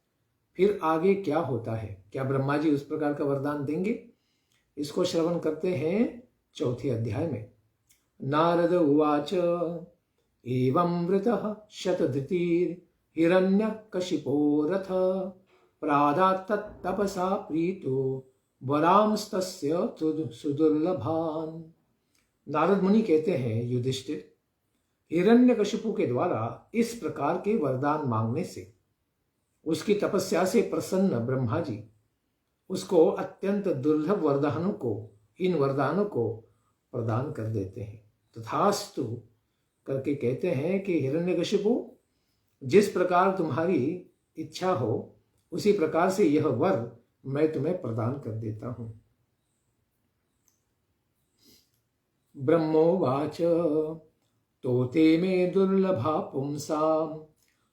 फिर आगे क्या होता है, क्या ब्रह्मा जी उस प्रकार का वरदान देंगे? इसको श्रवण करते हैं चौथे अध्याय में। नारद उवाच एवं वृतः शतधृतिर् हिरण्यकशिपो रथ प्रादात् तपसा प्रीतो वरांस्तस्य सुदुर्लभान्। नारद मुनि कहते हैं, युधिष्ठिर, हिरण्यकशिपु के द्वारा इस प्रकार के वरदान मांगने से, उसकी तपस्या से प्रसन्न ब्रह्मा जी उसको अत्यंत दुर्लभ वरदानों को, इन वरदानों को प्रदान कर देते हैं। तथास्तु करके कहते हैं कि हिरण्यकशिपु, जिस प्रकार तुम्हारी इच्छा हो उसी प्रकार से यह वर मैं तुम्हें प्रदान कर देता हूं। ब्रह्मोवाच तोते मे दुर्लभा पुंसां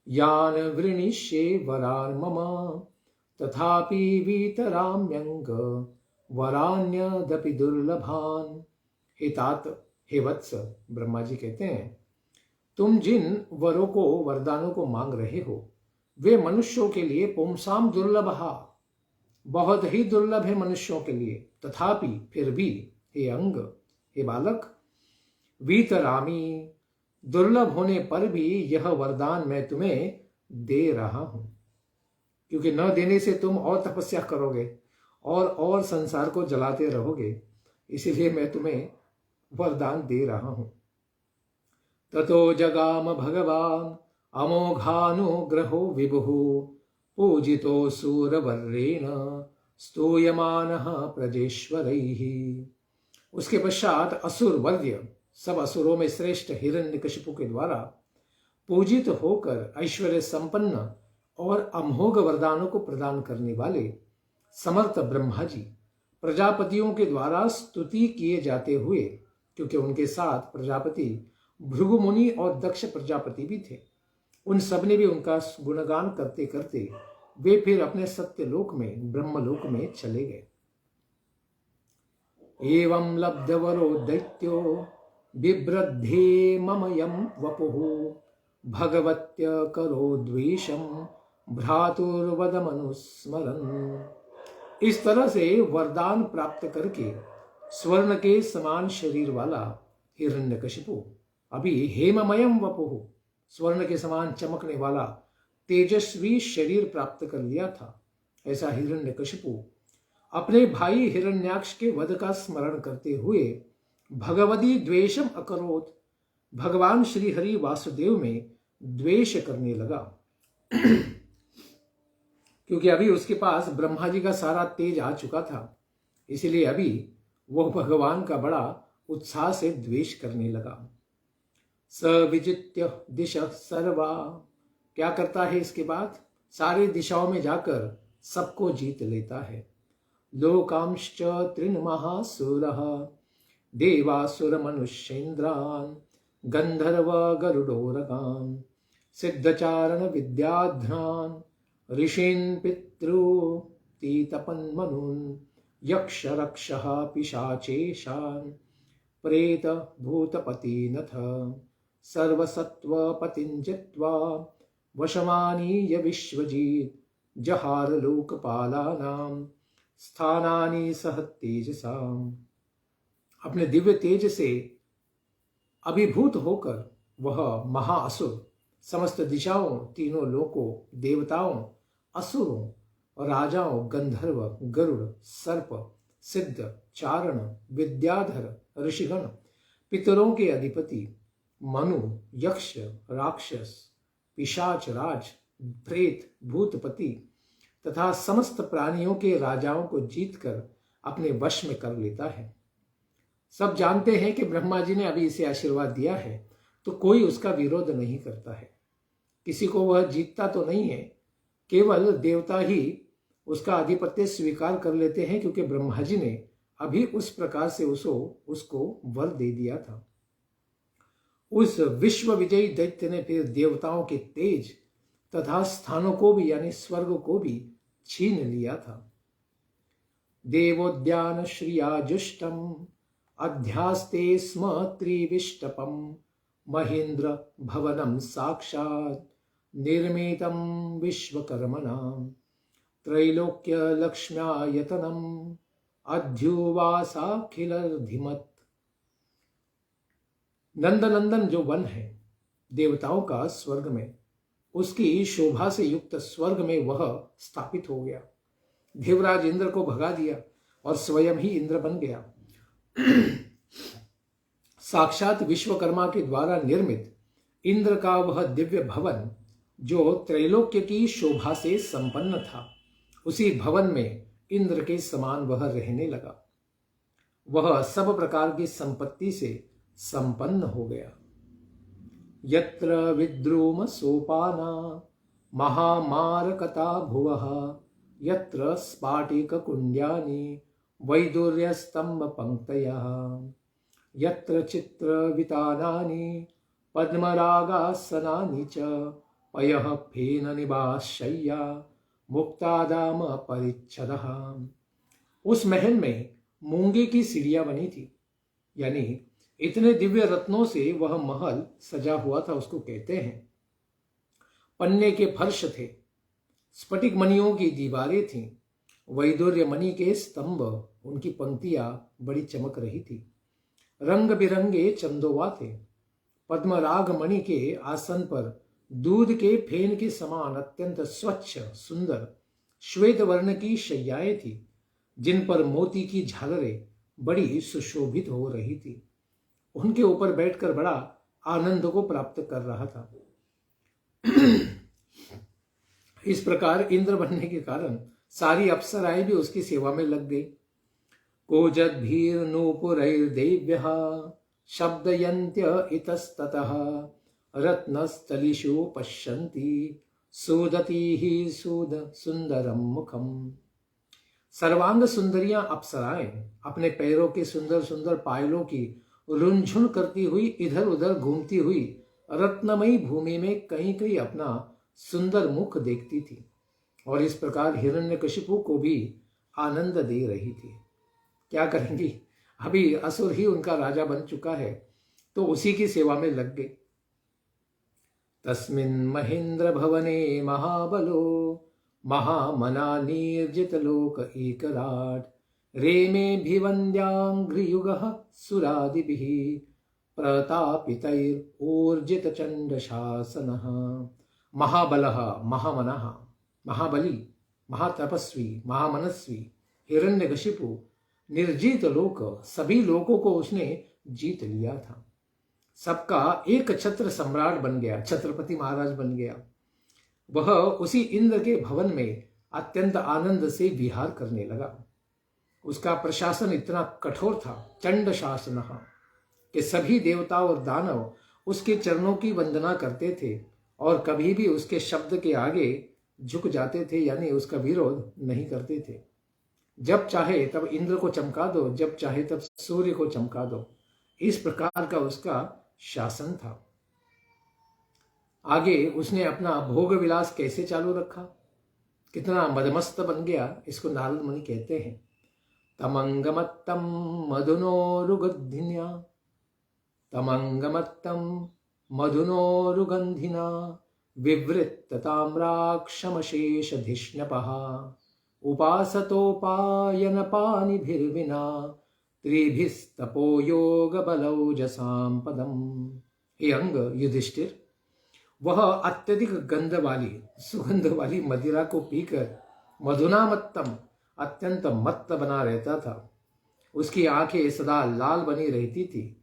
यान वृणीष्ये वरान् मम तथापि वीतराम्यंग वरान्यदपि दुर्लभान्। हे तात, हे वत्स, ब्रह्मा जी कहते हैं, तुम जिन वरों को, वरदानों को मांग रहे हो, वे मनुष्यों के लिए पुंसाम दुर्लभा, बहुत ही दुर्लभ है मनुष्यों के लिए। तथापि, फिर भी, हे अंग, हे बालक, वीतरामी, दुर्लभ होने पर भी यह वरदान मैं तुम्हें दे रहा हूं, क्योंकि न देने से तुम और तपस्या करोगे और संसार को जलाते रहोगे, इसीलिए मैं तुम्हें वरदान दे रहा हूं। ततो जगाम भगवान अमोघानुग्रहो विभुः पूजितो सूरवर्रेण स्तूयमानः प्रजेश्वरैः। उसके पश्चात असुर वर्य, सब असुरों में श्रेष्ठ हिरण्यकशिपु के द्वारा पूजित होकर ऐश्वर्य संपन्न और अमोघ वरदानों को प्रदान करने वाले समर्थ ब्रह्मा जी प्रजापतियों के द्वारा स्तुति किए जाते हुए, क्योंकि उनके साथ प्रजापति भृगु मुनि और दक्ष प्रजापति भी थे, उन सब ने भी उनका गुणगान करते करते वे फिर अपने सत्यलोक में, ब्रह्मलोक में चले गए। एवं लब्धवरो दैत्यो बिभ्रद्धे मम यम वपुः भगवत्य करो द्वेषम भ्रातुर्वदमनुस्मरन्। इस तरह से वरदान प्राप्त करके स्वर्ण के समान शरीर वाला हिरण्यकशिपु अभी हेममयम वपुः, स्वर्ण के समान चमकने वाला तेजस्वी शरीर प्राप्त कर लिया था। ऐसा हिरण्यकशिपु अपने भाई हिरण्याक्ष के वध का स्मरण करते हुए भगवती द्वेषम अकरोत, भगवान श्री हरि वासुदेव में द्वेष करने लगा। क्योंकि अभी उसके पास ब्रह्मा जी का सारा तेज आ चुका था, इसलिए अभी वह भगवान का बड़ा उत्साह से द्वेष करने लगा। स विजित्य दिशा सर्वा, क्या करता है इसके बाद? सारे दिशाओं में जाकर सबको जीत लेता है। लोकांश्च त्रिन्महासुरः देवासुर मनुष्येन्द्रान् गंधर्व गरुडोरगान् सिद्धचारण विद्याध्रान् ऋषीन् पितृतीतपन्मनून् यक्ष रक्षः पिशाचेशान् प्रेत भूतपतिनथ सर्वसत्त्वपतिं जित्वा वशमानीय विश्वजीत् जहार लोकपालानां स्थानानि सह तेजसाम्। अपने दिव्य तेज से अभिभूत होकर वह महाअसुर समस्त दिशाओं, तीनों लोकों, देवताओं, असुरों, राजाओं, गंधर्व, गरुड़, सर्प, सिद्ध, चारण, विद्याधर, ऋषिगण, पितरों के अधिपति, मनु, यक्ष, राक्षस, पिशाच राज, प्रेत, भूतपति तथा समस्त प्राणियों के राजाओं को जीतकर अपने वश में कर लेता है। सब जानते हैं कि ब्रह्मा जी ने अभी इसे आशीर्वाद दिया है, तो कोई उसका विरोध नहीं करता है। किसी को वह जीतता तो नहीं है, केवल देवता ही उसका आधिपत्य स्वीकार कर लेते हैं, क्योंकि ब्रह्मा जी ने अभी उस प्रकार से उसको वर दे दिया था। उस विश्व विजयी दैत्य ने फिर देवताओं के तेज तथा स्थानों को भी यानी स्वर्ग को भी छीन लिया था। देवोद्यान श्रियाजुष्टम अध्यास्ते स्म त्रिविष्टपम महेंद्र भवनम साक्षात् निर्मितं विश्वकर्मणा त्रैलोक्य लक्ष्म्यायतनम अध्युवासाखिलर्धिमत्। नंदनंदन जो वन है देवताओं का स्वर्ग में, उसकी शोभा से युक्त स्वर्ग में वह स्थापित हो गया। देवराज इंद्र को भगा दिया और स्वयं ही इंद्र बन गया। साक्षात विश्वकर्मा के द्वारा निर्मित इंद्र का वह दिव्य भवन जो त्रैलोक्य की शोभा से संपन्न था, उसी भवन में इंद्र के समान वह रहने लगा। वह सब प्रकार की संपत्ति से संपन्न हो गया। यत्र विद्रुम सोपाना महामारकता भुवः यत्र स्फाटिक कुंड्यानि वैदुर्यस्तंभ पंक्तयः यत्र चित्र वितानानि पद्मरागासनानि च पयः फेन निवासशय्या मुक्तादाम परिच्छदः। उस महल में मूंगे की सीढ़ियां बनी थी, यानी इतने दिव्य रत्नों से वह महल सजा हुआ था, उसको कहते हैं। पन्ने के फर्श थे, स्फटिक मणियों की दीवारें थीं, वैदुर्य मणि के स्तंभ, उनकी पंक्तियां बड़ी चमक रही थी। रंग बिरंगे चंदोवा थे। पद्मराग मणि के आसन पर दूध के फेन के समान अत्यंत स्वच्छ सुंदर श्वेत वर्ण की शैयाएं थी, जिन पर मोती की झालरें बड़ी सुशोभित हो रही थी। उनके ऊपर बैठकर बड़ा आनंद को प्राप्त कर रहा था। इस प्रकार इंद्र बनने के कारण सारी अप्सराएं भी उसकी सेवा में लग गई। कोजद्भीर नूपुरैर्देव्यः शब्दयन्त्य इतस्ततः रत्नस्थलिषु पश्यन्ति सुदतीः सुंदरम मुखम। सर्वांग सुंदरियां अप्सराएं अपने पैरों के सुंदर सुंदर पायलों की रुंझुन करती हुई इधर उधर घूमती हुई रत्नमयी भूमि में कहीं कहीं अपना सुंदर मुख देखती थी, और इस प्रकार हिरण्यकशिपु को भी आनंद दे रही थी। क्या करेंगी, अभी असुर ही उनका राजा बन चुका है, तो उसी की सेवा में लग गए। तस्मिन् महेंद्र भवने महाबलो महामना निर्जित लोक एकराट रेमे भिवन्द्यांघ्रियुगः सुरादिभिः प्रतापितैर् ऊर्जित चंड शासनः। महाबलः, महामनः, महाबली, महातपस्वी, महामनस्वी हिरण्यकशिपु निर्जीत लोक, सभी लोकों को उसने जीत लिया था। सबका एक छत्र सम्राट बन गया, छत्रपति महाराज बन गया। वह उसी इंद्र के भवन में अत्यंत आनंद से विहार करने लगा। उसका प्रशासन इतना कठोर था, चंड शासन, कि सभी देवता और दानव उसके चरणों की वंदना करते थे और कभी भी उसके शब्द के आगे झुक जाते थे, यानी उसका विरोध नहीं करते थे। जब चाहे तब इंद्र को चमका दो, जब चाहे तब सूर्य को चमका दो, इस प्रकार का उसका शासन था। आगे उसने अपना भोग विलास कैसे चालू रखा, कितना मदमस्त बन गया, इसको नारद मुनि कहते हैं। तमंगमत्तम मधुनोरुगंधिन्या तमंगमत्तम मधुनोरुगंधिना विवृत्त ताम्राक्षमशेष धिष्णपः उपासतोपायन पानिभिर्विना त्रिभिस्तपो योग बलौजसां पदम। हे अंग युधिष्ठिर, वह अत्यधिक सुगंध वाली मदिरा को पीकर मधुनामत्तम अत्यंत मत्त बना रहता था। उसकी आंखें सदा लाल बनी रहती थी।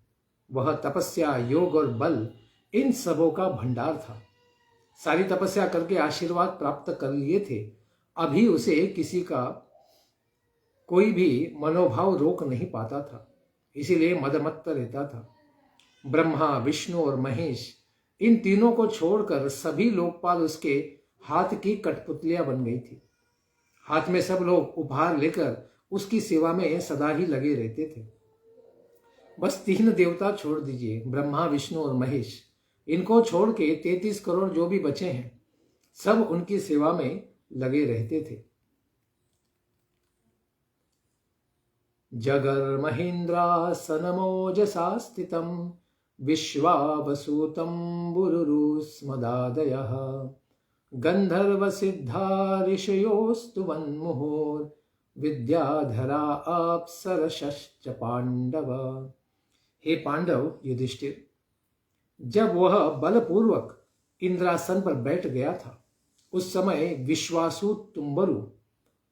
वह तपस्या, योग और बल इन सबों का भंडार था। सारी तपस्या करके आशीर्वाद प्राप्त कर लिए थे, अभी उसे किसी का कोई भी मनोभाव रोक नहीं पाता था, इसीलिए मदमत्त रहता था। ब्रह्मा, विष्णु और महेश इन तीनों को छोड़कर सभी लोकपाल उसके हाथ की कठपुतलियां बन गई थी। हाथ में सब लोग उपहार लेकर उसकी सेवा में सदा ही लगे रहते थे। बस 3 देवता छोड़ दीजिए, ब्रह्मा, विष्णु और महेश। इनको छोड़ के 33 करोड़ जो भी बचे हैं, सब उनकी सेवा में लगे रहते थे। जगर महेन्द्रासनमोजसा स्थितम् विश्वावसूतं बुरुरुस्मदादयः गंधर्व सिद्धा ऋषयोस्तु वन्मुहुर् विद्याधरा अप्सरश्च पांडव। हे पांडव युधिष्ठिर, जब वह बलपूर्वक इंद्रासन पर बैठ गया था, उस समय विश्वासु तुम्बरु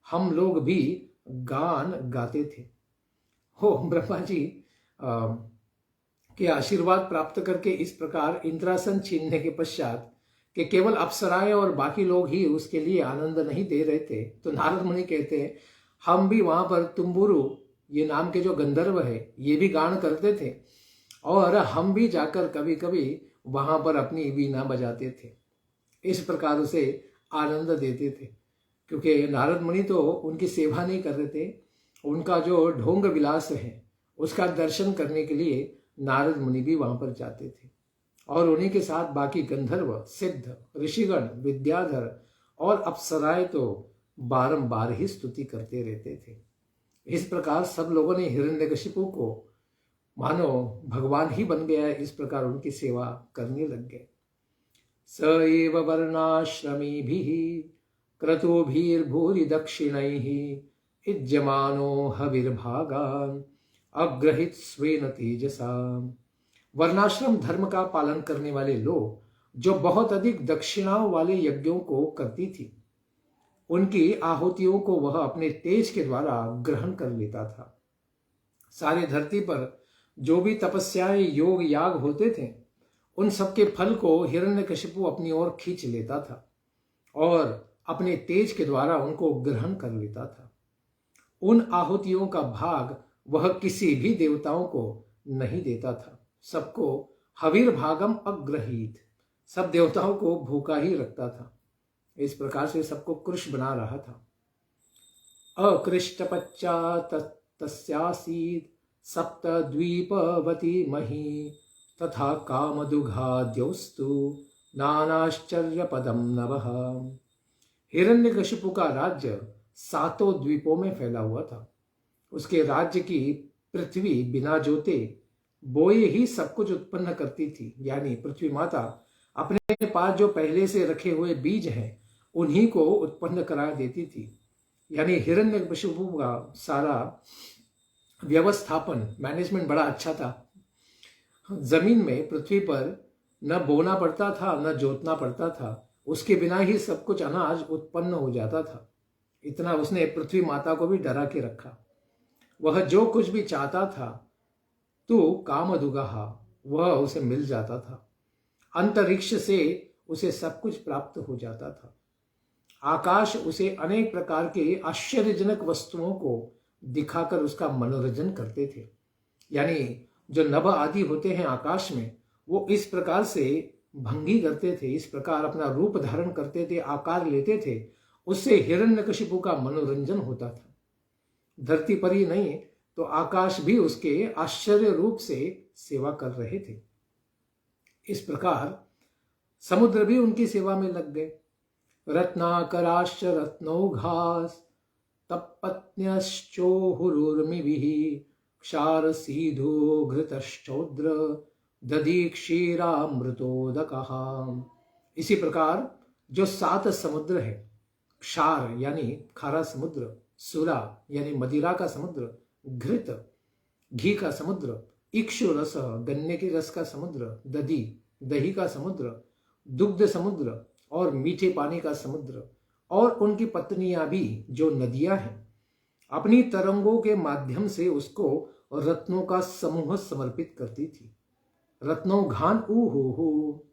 हम लोग भी गान गाते थे। हो ब्रह्मा जी के आशीर्वाद प्राप्त करके इस प्रकार इंद्रासन छीनने के पश्चात कि केवल अप्सराएं और बाकी लोग ही उसके लिए आनंद नहीं दे रहे थे, तो नारद मुनि कहते हैं हम भी वहां पर तुम्बुरु ये नाम के जो गंधर्व है ये भी गान करते थे, और हम भी जाकर कभी कभी वहां पर अपनी वीणा बजाते थे। इस प्रकार उसे आनंद देते थे, क्योंकि नारद मुनि तो उनकी सेवा नहीं कर रहे थे, उनका जो ढोंग विलास है उसका दर्शन करने के लिए नारद मुनि भी वहां पर जाते थे, और उन्हीं के साथ बाकी गंधर्व, सिद्ध, ऋषिगण, विद्याधर और अप्सराएं तो बारंबार ही स्तुति करते रहते थे। इस प्रकार सब लोगों ने हिरण्यकशिपु को मानो भगवान ही बन गया है, इस प्रकार उनकी सेवा करने लग गए। स एव वर्णाश्रमीभिः क्रतुभिर्भूरि दक्षिणैः इज्यमानो हविर्भागान् अग्रहित स्वेन तेजसा। वर्णाश्रम धर्म का पालन करने वाले लोग जो बहुत अधिक दक्षिणाओं वाले यज्ञों को करती थी, उनकी आहुतियों को वह अपने तेज के द्वारा ग्रहण कर लेता था। सारे धरती पर जो भी तपस्याएं, योग, याग होते थे, उन सबके फल को हिरण्यकशिपु अपनी ओर खींच लेता था और अपने तेज के द्वारा उनको ग्रहण कर लेता था। उन आहुतियों का भाग वह किसी भी देवताओं को नहीं देता था, सबको हविर्भागम अग्रहीत, सब देवताओं को भूखा ही रखता था। इस प्रकार से सबको कृश बना रहा था। अकृष्टपच्चा तस्यासीत् सप्तद्वीपवती मही तथा कामदुघाद्योस्तु नानाश्चर्यपदम नवः। हिरण्यकशिपु का राज्य 7 द्वीपों में फैला हुआ था। उसके राज्य की पृथ्वी बिना जोते बोए ही सब कुछ उत्पन्न करती थी, यानी पृथ्वी माता अपने पास जो पहले से रखे हुए बीज हैं उन्हीं को उत्पन्न करा देती थी। यानी हिरण्यकशिपु का सारा व्यवस्थापन, मैनेजमेंट बड़ा अच्छा था। जमीन में, पृथ्वी पर न बोना पड़ता था न जोतना पड़ता था, उसके बिना ही सब कुछ अनाज उत्पन्न हो जाता था। इतना उसने पृथ्वी माता को भी डरा के रखा। वह जो कुछ भी चाहता था तो कामदुगहा, वह उसे मिल जाता था। अंतरिक्ष से उसे सब कुछ प्राप्त हो जाता था। आकाश उसे अनेक प्रकार के आश्चर्यजनक वस्तुओं को दिखाकर उसका मनोरंजन करते थे। यानी जो नभ आदि होते हैं आकाश में, वो इस प्रकार से भंगी करते थे, इस प्रकार अपना रूप धारण करते थे, आकार लेते थे, उससे हिरण्यकशिपु का मनोरंजन होता था। धरती पर ही नहीं तो आकाश भी उसके आश्चर्य रूप से सेवा कर रहे थे। इस प्रकार समुद्र भी उनकी सेवा में लग गए। रत्नाकराश्च रत्नौघास तपत्न्यश्चोहुरुर्मिभिः क्षारसीधो घृतश्चौद्र दधी क्षीरामृतोदकः। इसी प्रकार जो 7 समुद्र है, क्षार यानी खारा समुद्र, सुरा यानी मदिरा का समुद्र, घृत घी का समुद्र, इक्षु रस गन्ने के रस का समुद्र, दधी दही का समुद्र, दुग्ध समुद्र और मीठे पानी का समुद्र, और उनकी पत्नियां भी जो नदियां हैं, अपनी तरंगों के माध्यम से उसको रत्नों का समूह समर्पित करती थी। रत्नों घान ऊ हो,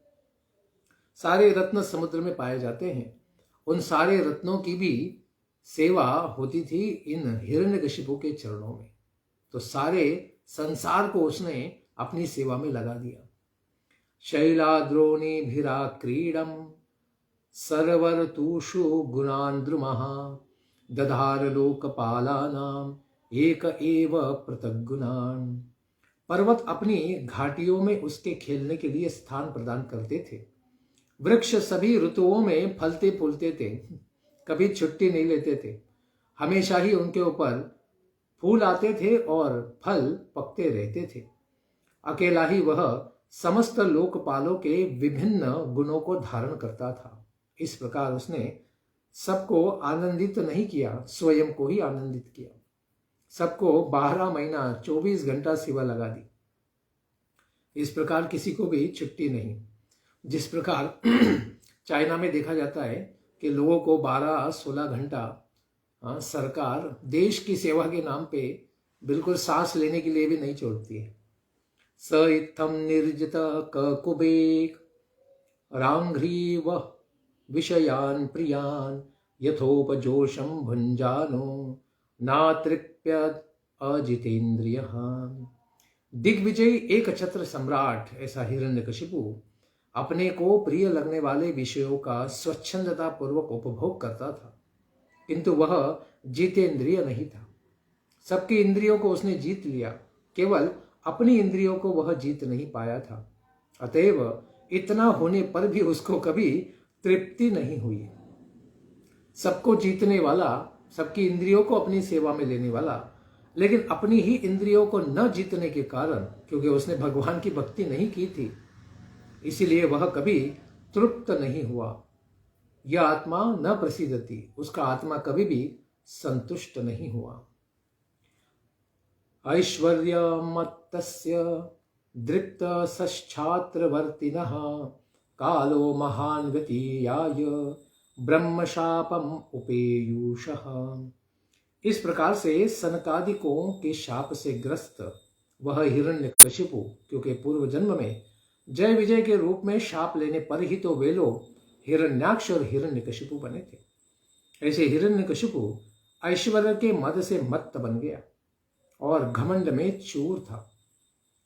सारे रत्न समुद्र में पाए जाते हैं। उन सारे रत्नों की भी सेवा होती थी इन हिरण्यकशिपु के चरणों में। तो सारे संसार को उसने अपनी सेवा में लगा दिया। शैलाद्रोणी भिरा क्रीडम सर्वर्तुषु गुणान्द्रुमः दधार लोकपालानाम एक एव पृथग्गुणान्। पर्वत अपनी घाटियों में उसके खेलने के लिए स्थान प्रदान करते थे। वृक्ष सभी ऋतुओं में फलते फूलते थे, कभी छुट्टी नहीं लेते थे। हमेशा ही उनके ऊपर फूल आते थे और फल पकते रहते थे। अकेला ही वह समस्त लोकपालों के विभिन्न गुणों को धारण करता था। इस प्रकार उसने सबको आनंदित नहीं किया, स्वयं को ही आनंदित किया। सबको 12 महीना 24 घंटा सेवा लगा दी। इस प्रकार किसी को भी छुट्टी नहीं। जिस प्रकार चाइना में देखा जाता है कि लोगों को 12-16 घंटा सरकार देश की सेवा के नाम पे बिल्कुल सांस लेने के लिए भी नहीं छोड़ती है। स इत्थम निर्जित कुबेक रांघ्रीव विषयान प्रियान यथोपजोषम भुंजानो नातृप्यद अजितेंद्रिय। दिग्विजयी एक छत्र सम्राट ऐसा हिरण्यकशिपु अपने को प्रिय लगने वाले विषयों का स्वच्छंदता पूर्वक उपभोग करता था, किंतु वह जितेंद्रिय नहीं था। सबकी इंद्रियों को उसने जीत लिया, केवल अपनी इंद्रियों को वह जीत नहीं पाया था। अतएव इतना होने पर भी उसको कभी तृप्ति नहीं हुई। सबको जीतने वाला, सबकी इंद्रियों को अपनी सेवा में लेने वाला, लेकिन अपनी ही इंद्रियों को न जीतने के कारण, क्योंकि उसने भगवान की भक्ति नहीं की थी, इसीलिए वह कभी तृप्त नहीं हुआ। यह आत्मा न प्रसिद्धति, उसका आत्मा कभी भी संतुष्ट नहीं हुआ। ऐश्वर्यमत्तस्य दृप्त सश्छात्रवर्तिनः कालो महान गतीयाय ब्रह्मशापम उपेयुषः। इस प्रकार से सनकादिकों के शाप से ग्रस्त वह हिरण्यकशिपु, क्योंकि पूर्व जन्म में जय विजय के रूप में शाप लेने पर ही तो वे लोग हिरण्याक्ष और हिरण्यकशिपु बने थे। ऐसे हिरण्यकशिपु ऐश्वर्य के मद से मत्त बन गया और घमंड में चूर था।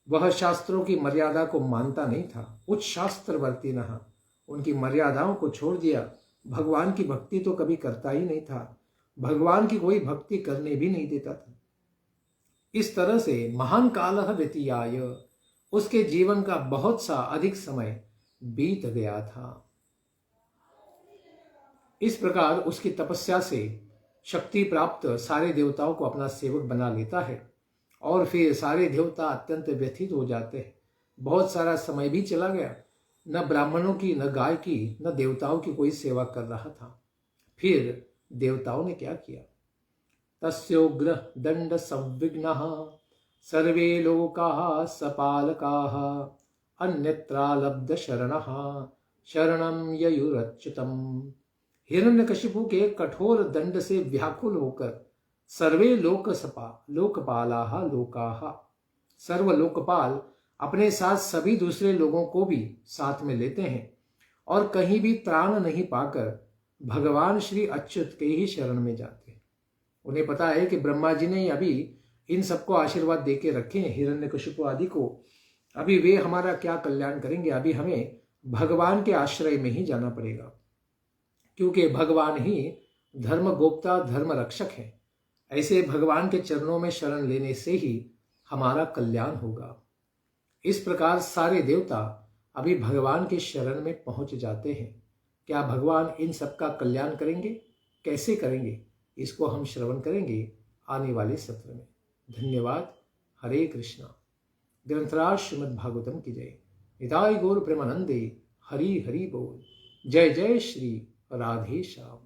वह शास्त्रों की मर्यादा को मानता नहीं था। उच्च शास्त्रवर्ती न, उनकी मर्यादाओं को छोड़ दिया। भगवान की भक्ति तो कभी करता ही नहीं था, भगवान की कोई भक्ति करने भी नहीं देता था। इस तरह से महान कालः व्यतीयाय, उसके जीवन का बहुत सा अधिक समय बीत गया था। इस प्रकार उसकी तपस्या से शक्ति प्राप्त सारे देवताओं को अपना सेवक बना लेता है और फिर सारे देवता अत्यंत व्यथित हो जाते हैं। बहुत सारा समय भी चला गया, न ब्राह्मणों की, न गाय की, न देवताओं की कोई सेवा कर रहा था। फिर देवताओं ने क्या किया? तस्योग्र दंड संविघ्नः सर्वे लोकाः सपालकाः अन्यत्रालब्ध शरणः शरणं ययुरच्युतम्। हिरण्यकशिपु के कठोर दंड से व्याकुल होकर सर्वे लोकपालाः लोकाः, सर्व लोकपाल अपने साथ सभी दूसरे लोगों को भी साथ में लेते हैं और कहीं भी त्राण नहीं पाकर भगवान श्री अच्युत के ही शरण में जाते हैं। उन्हें पता है कि ब्रह्मा जी ने अभी इन सबको आशीर्वाद देके रखे हैं, हिरण्यकशिपु आदि को, अभी वे हमारा क्या कल्याण करेंगे। अभी हमें भगवान के आश्रय में ही जाना पड़ेगा, क्योंकि भगवान ही धर्म गोप्ता, धर्म रक्षक है। ऐसे भगवान के चरणों में शरण लेने से ही हमारा कल्याण होगा। इस प्रकार सारे देवता अभी भगवान के शरण में पहुंच जाते हैं। क्या भगवान इन सब का कल्याण करेंगे? कैसे करेंगे? इसको हम श्रवण करेंगे आने वाले सत्र में। धन्यवाद। हरे कृष्णा। ग्रंथराज श्रीमद् भागवतम की जय। निताई गौर प्रेमानंदे। हरि हरि बोल। जय जय श्री राधे श्याम।